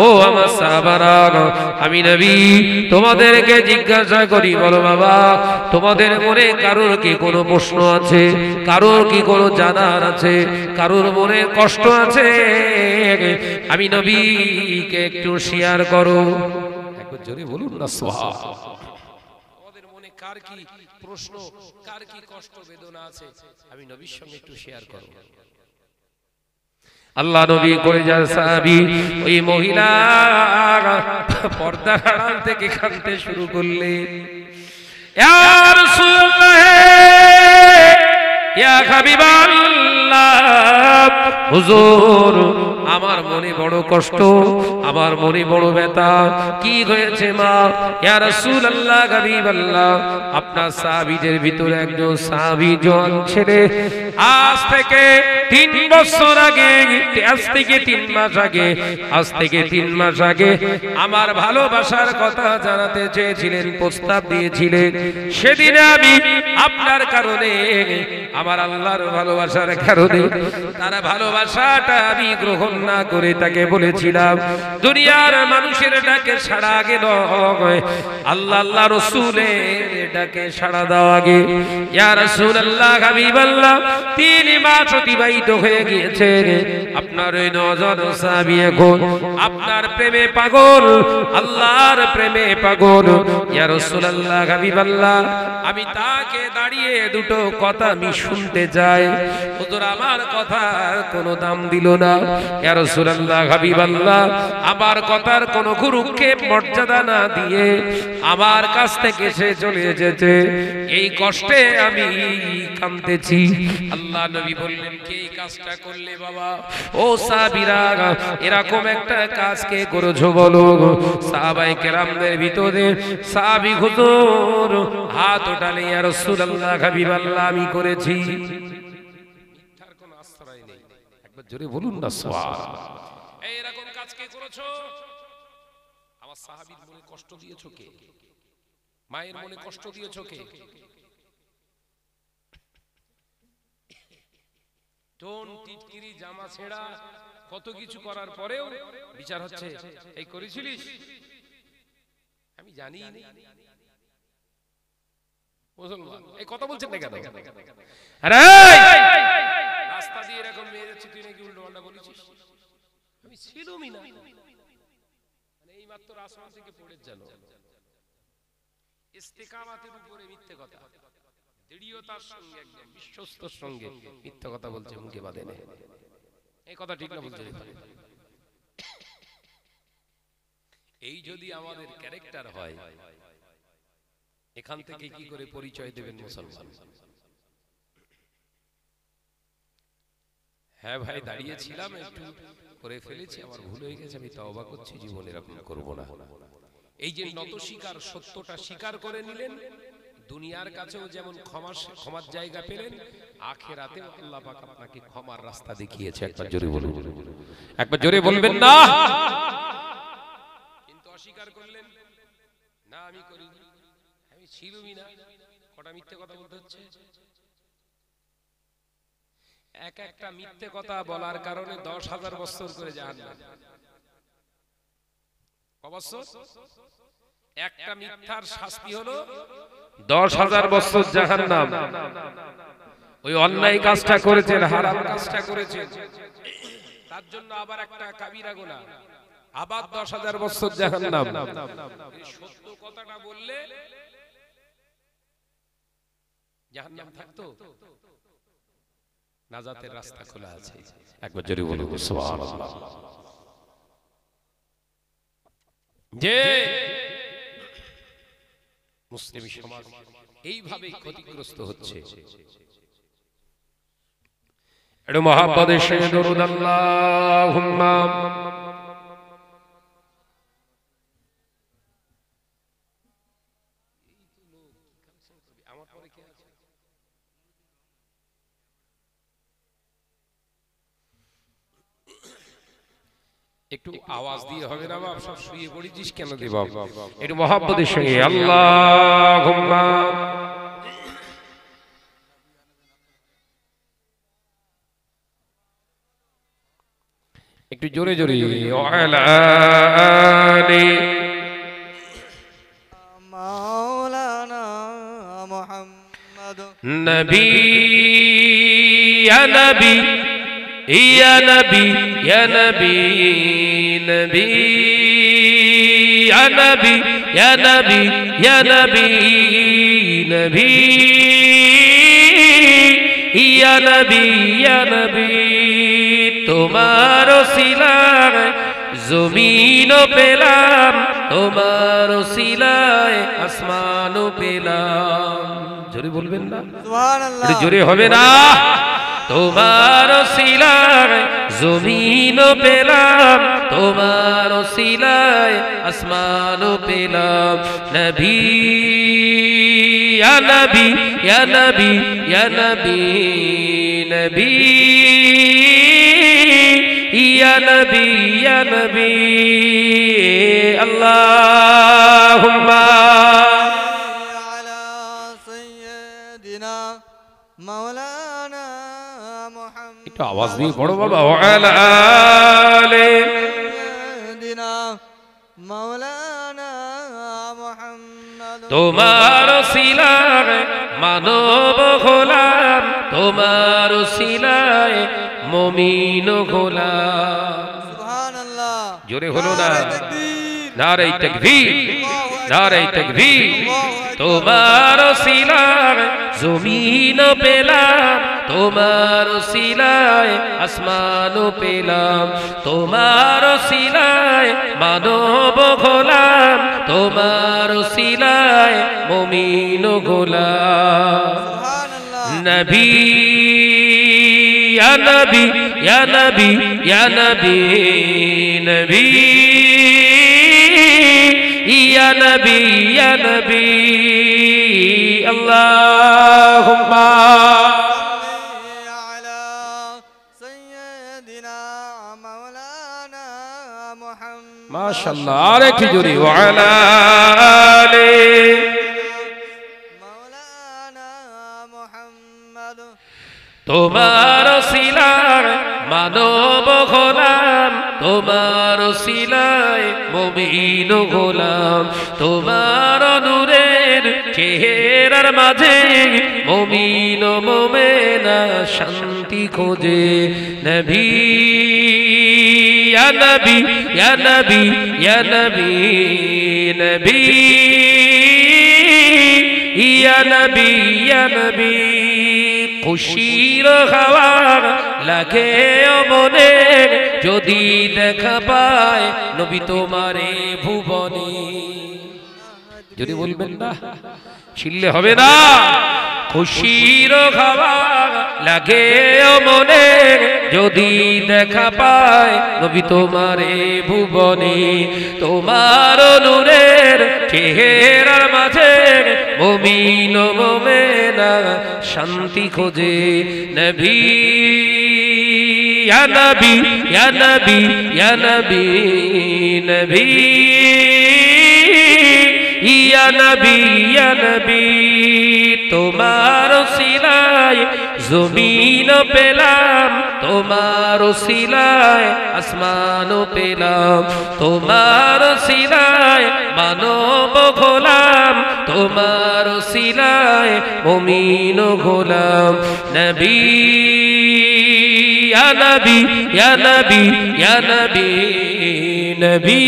ও আমার সাহাবারা, আমি নবী তোমাদেরকে জিজ্ঞাসা করি, বলো বাবা, তোমাদের মনে কারোর কি কোনো প্রশ্ন আছে? কারোর কি কোনো জানার আছে? কারোর মনে কষ্ট আছে? আমি নবীকে একটু শেয়ার করো। একবার জোরে বলুন না সুবহানাল্লাহ। তোমাদের মনে কার কি প্রশ্ন, কার কি কষ্ট বেদনা আছে, আমি নবীর সঙ্গে একটু শেয়ার করো। আল্লাহ নবী করে যান সাহাবী ওই মহিলা পর্দার আড়াল থেকে কাঁদতে শুরু করলেন। ইয়া রাসূলুল্লাহ, ইয়া হাবিবাল্লাহ, হুজুর আমার মনে বড় কষ্ট, আমার মনে বড় ব্যথা। কি হয়েছে মা? ইয়া রাসূলুল্লাহ, হাবিবাল্লাহ, আপনার সাহাবীদের ভিতরে একজন সাহাবী জওয়ান ছেলে আজ থেকে 3 বছর আগে, আজ থেকে 3 মাস আগে, আজ থেকে 3 মাস আগে আমার ভালোবাসার কথা জানাতে চেয়েছিলেন, প্রস্তাব দিয়েছিলেন। সেদিন আমি আপনার কারণে, আমার আল্লাহর ভালোবাসার কারণে তার ভালোবাসাটা আমি গ্রহণ না করে তাকে বলেছিলাম দুনিয়ার মানুষের ডাকে সাড়া আগে নয়, আল্লাহ আল্লাহ রাসূলের ডাকে সাড়া দাও আগে। ইয়া রাসূলুল্লাহ, হাবিবাল্লাহ, 3 মাস অতিবাহিত হয়ে গিয়েছে। আপনার ওই নজন সাহাবী এখন আপনার প্রেমে পাগল, আল্লাহর প্রেমে পাগল। ইয়া রাসূলুল্লাহ, হাবিবাল্লাহ, আমি তাকে দাঁড়িয়ে দুটো কথা আমি শুনতে চাই। হুজুর আমার কথার কোনো দাম দিল না। ইয়া রাসূলুল্লাহ, হাবিবাল্লাহ, আমার কথার কোনো গুরুক্ষেপ মর্যাদা না দিয়ে আমার কাছ থেকে সে চলে এসেছে। এই কষ্টে আমি কাঁদতেছি। আল্লাহ নবী বললেন, কে এই কাজটা করলে বাবা? ও সাহাবীরা, এরকম একটা কাজ কে করেছো বলো? সাহাবায়ে কেরামদের ভিতরে সাহাবী হুজুর হাত ওঠালে, ইয়া রাসূলুল্লাহ, হাবিবাল্লাহ, আমি করেছি। মিথ্যার কোনো আশ্রয় নেই। একবার জোরে বলুন না সুবহানাল্লাহ। এই এরকম কাজ কে করেছো? আমার সাহাবীর মনে কষ্ট দিয়েছো কে? মায়ের মনে কষ্ট দিয়েছো কে? টোন টিটকিরি জামা ছেঁড়া কত কিছু করার পরেও বিচার হচ্ছে, এই করেছিলিস? আমি জানি না। মুসলমান এই কথা বলছেন না কেন? আরে রাস্তা দিয়ে এরকম মেয়ে যাচ্ছে, তুই নাকি উল্টো পাল্টা বলেছিস? আমি ছিলুমই না, মানে এই মাত্র আসমান থেকে পড়ে জানো। ইস্তেকামাতের উপরে মিথ্যে কথা, দৃঢ়তার সঙ্গে, একদম বিশ্বস্তর সঙ্গে মিথ্যা কথা বলছে, মুখে বাঁধে না। এই কথা ঠিক না বলতে? এই যদি আমাদের ক্যারেক্টার হয়, এখান থেকে কি করে পরিচয় দেবেন মুসলমান? হ্যাঁ ভাই, দাঁড়িয়েছিলাম, একটু করে ফেলেছি, আমার ভুল হয়ে গেছে, আমি তওবা করছি, জীবনে এরকম করব না। এই যে নত স্বীকার, সত্যটা স্বীকার করে নিলেন, দুনিয়ার কাছেও যেমন ক্ষমার জায়গা পেলেন, আখিরাতেও আল্লাহ পাক আপনাকে ক্ষমার রাস্তা দেখিয়েছে। একবার জোরে বলুন, একবার জোরে বলবেন না। কিন্তু অস্বীকার করলেন না, আমি করিনি, আমি ছিলুমই না। কটা মিথ্যে কথা বলতে হচ্ছে? এক একটা মিথ্যে কথা বলার কারণে 10,000 বছর করে জাহান্নাম। কত বছর? একটা মিথ্যার শাস্তি হলো 10,000 বছর জাহান্নাম। ওই অন্যায় কাজটা করেছেন, হারাম কাজটা করেছেন, তার জন্য আবার একটা কাবিরা গুনাহ, আবার 10,000 বছর জাহান্নাম। এই সত্য কথাটা বললে জাহান্নাম থাকতো? নাজাতের রাস্তা খোলা আছে। একবার জোরে বলুন সুবহানাল্লাহ। যে মুসলিম সমাজ এইভাবেই ক্ষতিগ্রস্ত হচ্ছে। একটু মহব্বতের সঙ্গে দরুদ আল্লাহুম্মা একটু আওয়াজ দিয়ে হবে না বাপ, সব শুয়ে পড়েছিস কেন দে বাপ, একটু মহব্বতের সঙ্গে আল্লাহুম্মা। একটু জোরে জোরে ওয়ালা আলি মাওলানা মুহাম্মদ নবী ইয়া নবী ইয়া নবী ইয়া নবী নবী ইয়া নবী ইয়া নবী ইয়া নবী নবী ইয়া নবী ইয়া নবী তোমার ওসিলায় জমিন পেলাম, তোমার ওসিলায় আসমান পেলাম। জোরে বলবেন না, সুবহানাল্লাহ, জোরে হবে না। তোমার ওসিলায় জমিন পেলাম, তোমার ওসিলায় আসমান পেলাম। নবী ইয়া নবী ইয়া নবী ইয়া নবী নবী ইয়া নবী ইয়া নবী আল্লাহুম্মা আলা সাইয়্যিদিনা মাওলানা মুহাম্মদ। একটু আওয়াজ দিয়ে পড়ো বাবা। ওয়ালা আলি সাইয়্যিদিনা মাওলানা মুহাম্মদ। তোমার ওসিলায় মানব গোলাম, তোমার ওসিলায় মুমিন গোলাম। সুবহানাল্লাহ, জোরে হলো না, নারে তাকবীর, নারে তাকবীর, নারে তাকবীর। তোমার ওসিলায় জমিন পেলাম, তোমার ওসিলায় আসমান পেলাম। তোমার ওসিলায় মানব গোলাম, তোমার ওসিলায় মুমিন গোলাম। সুবহানাল্লাহ, নবী ইয়া নবী ইয়া নবী ইয়া নবী নবী ইয়া নবী ইয়া নবী আল্লাহুম্মা আলা সাইয়্যিদিনা মাওলানা মুহাম্মদ। মাশাআল্লাহ, আরেকটু জোরে ওয়ালা আলি মাওলানা মুহাম্মদ। তোমার ওসিলায় মানব গোলাম, তোমার ওসিলায় মুমিন গোলাম। তোমার নূরের চেহারার মাঝে মুমিন মুমিনা শান্তি খোঁজে। নবী ইয়া নবী ইয়া নবী ইয়া নবী নবী ইয়া নবী ইয়া নবী খুশির হাওয়া লাগে মনে, যদি দেখা পায় নবী তোমারে ভুবনে। যদি বলবেন না, ছিললে হবে না। খুশির হাওয়া লাগে মনে, যদি দেখা পায় নবী তোমারে ভুবনে। তোমার নূরের চেহারার মাঝে মুমিন মুমিনা শান্তি খোঁজে। নবী ইয়া নবী ইয়া নবী ইয়া নবী নবী ইয়া নবী ইয়া নবী তোমার ওসিলায় জমিন পেলাম, তোমার ওসিলায় আসমান পেলাম। তোমার ওসিলায় মানব গোলাম, তোমার ওসিলায় মুমিন গোলাম। নবী ইয়া নবী ইয়া নবী ইয়া নবী নবী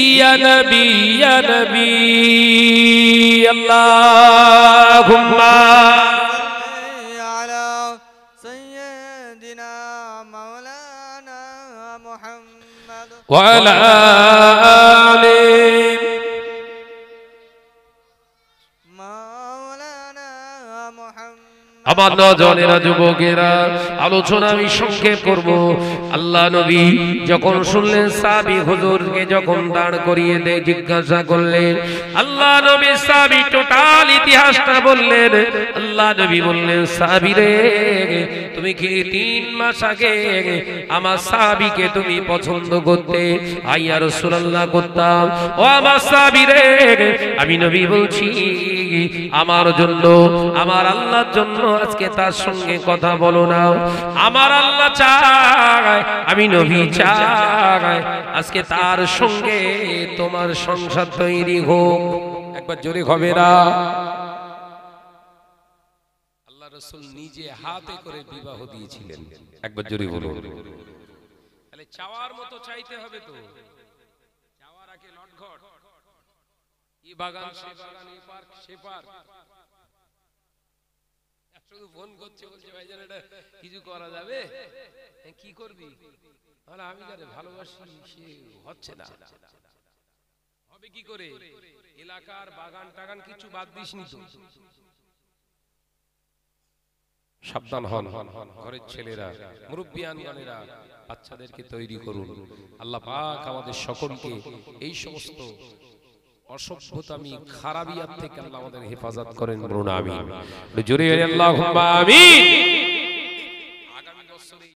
ইয়া নবী ইয়া নবী আল্লাহুম্মা আলা সাইয়্যিদিনা মাওলানা মুহাম্মদ। ওয়া আলা আলি মাওলানা মুহাম্মদ। আমার নজনেরা যুবকেরা আলোচনা আমি সংক্ষেপ করব। আল্লাহ নবী যখন শুনলেন সাহাবী হুজুরকে যখন দাঁড় করিয়ে দিয়ে জিজ্ঞাসা করলেন, আল্লাহ নবী সাহাবী টোটাল ইতিহাসটা বললেন। আল্লাহ নবী বললেন, সাহাবী রে, তুমি কি 3 মাস আগে আমার সাহাবীকে তুমি পছন্দ করতে? আইয়া রাসূলুল্লাহ করতাম। ও আমার সাহাবী রে, আমি নবী বলছি আমার জন্য, আমার আল্লাহর জন্য আজকে তার সঙ্গে কথা বলো না। আমার আল্লাহ চায়, আমি নবী চাই আজকে তার সঙ্গে তোমার সংসার তৈরি হোক। একবার জোরে হবে না? আল্লাহ রাসূল নিজে হাতে করে বিবাহ দিয়েছিলেন। একবার জোরে বলুন। তাহলে চাওয়ার মতো চাইতে হবে তো, চাওয়ার আগে লটঘট, এই বাগান সে বাগান, এই পার্ক সে পার্ক, শুধু ফোন করছে, বলছে ভাইজান এটা কিছু করা যাবে? কি করবি? আমি যারে ভালোবাসি সে হচ্ছে না, হবে কি করে? এলাকার বাগান টাগান কিছু বাদ দিসনি তো? সাবধান হন, ঘরের ছেলেরা, মুরব্বিয়ানগণেরা, বাচ্চাদেরকে তৈরি করুন। আল্লাহ পাক আমাদের সকলকে এই সমস্ত অসভ্যতামি খারাপিয়াত থেকে আল্লাহ আমাদের হেফাজত করেন। বলুন আমিন। জোরে আল্লাহুম্মা আমিন।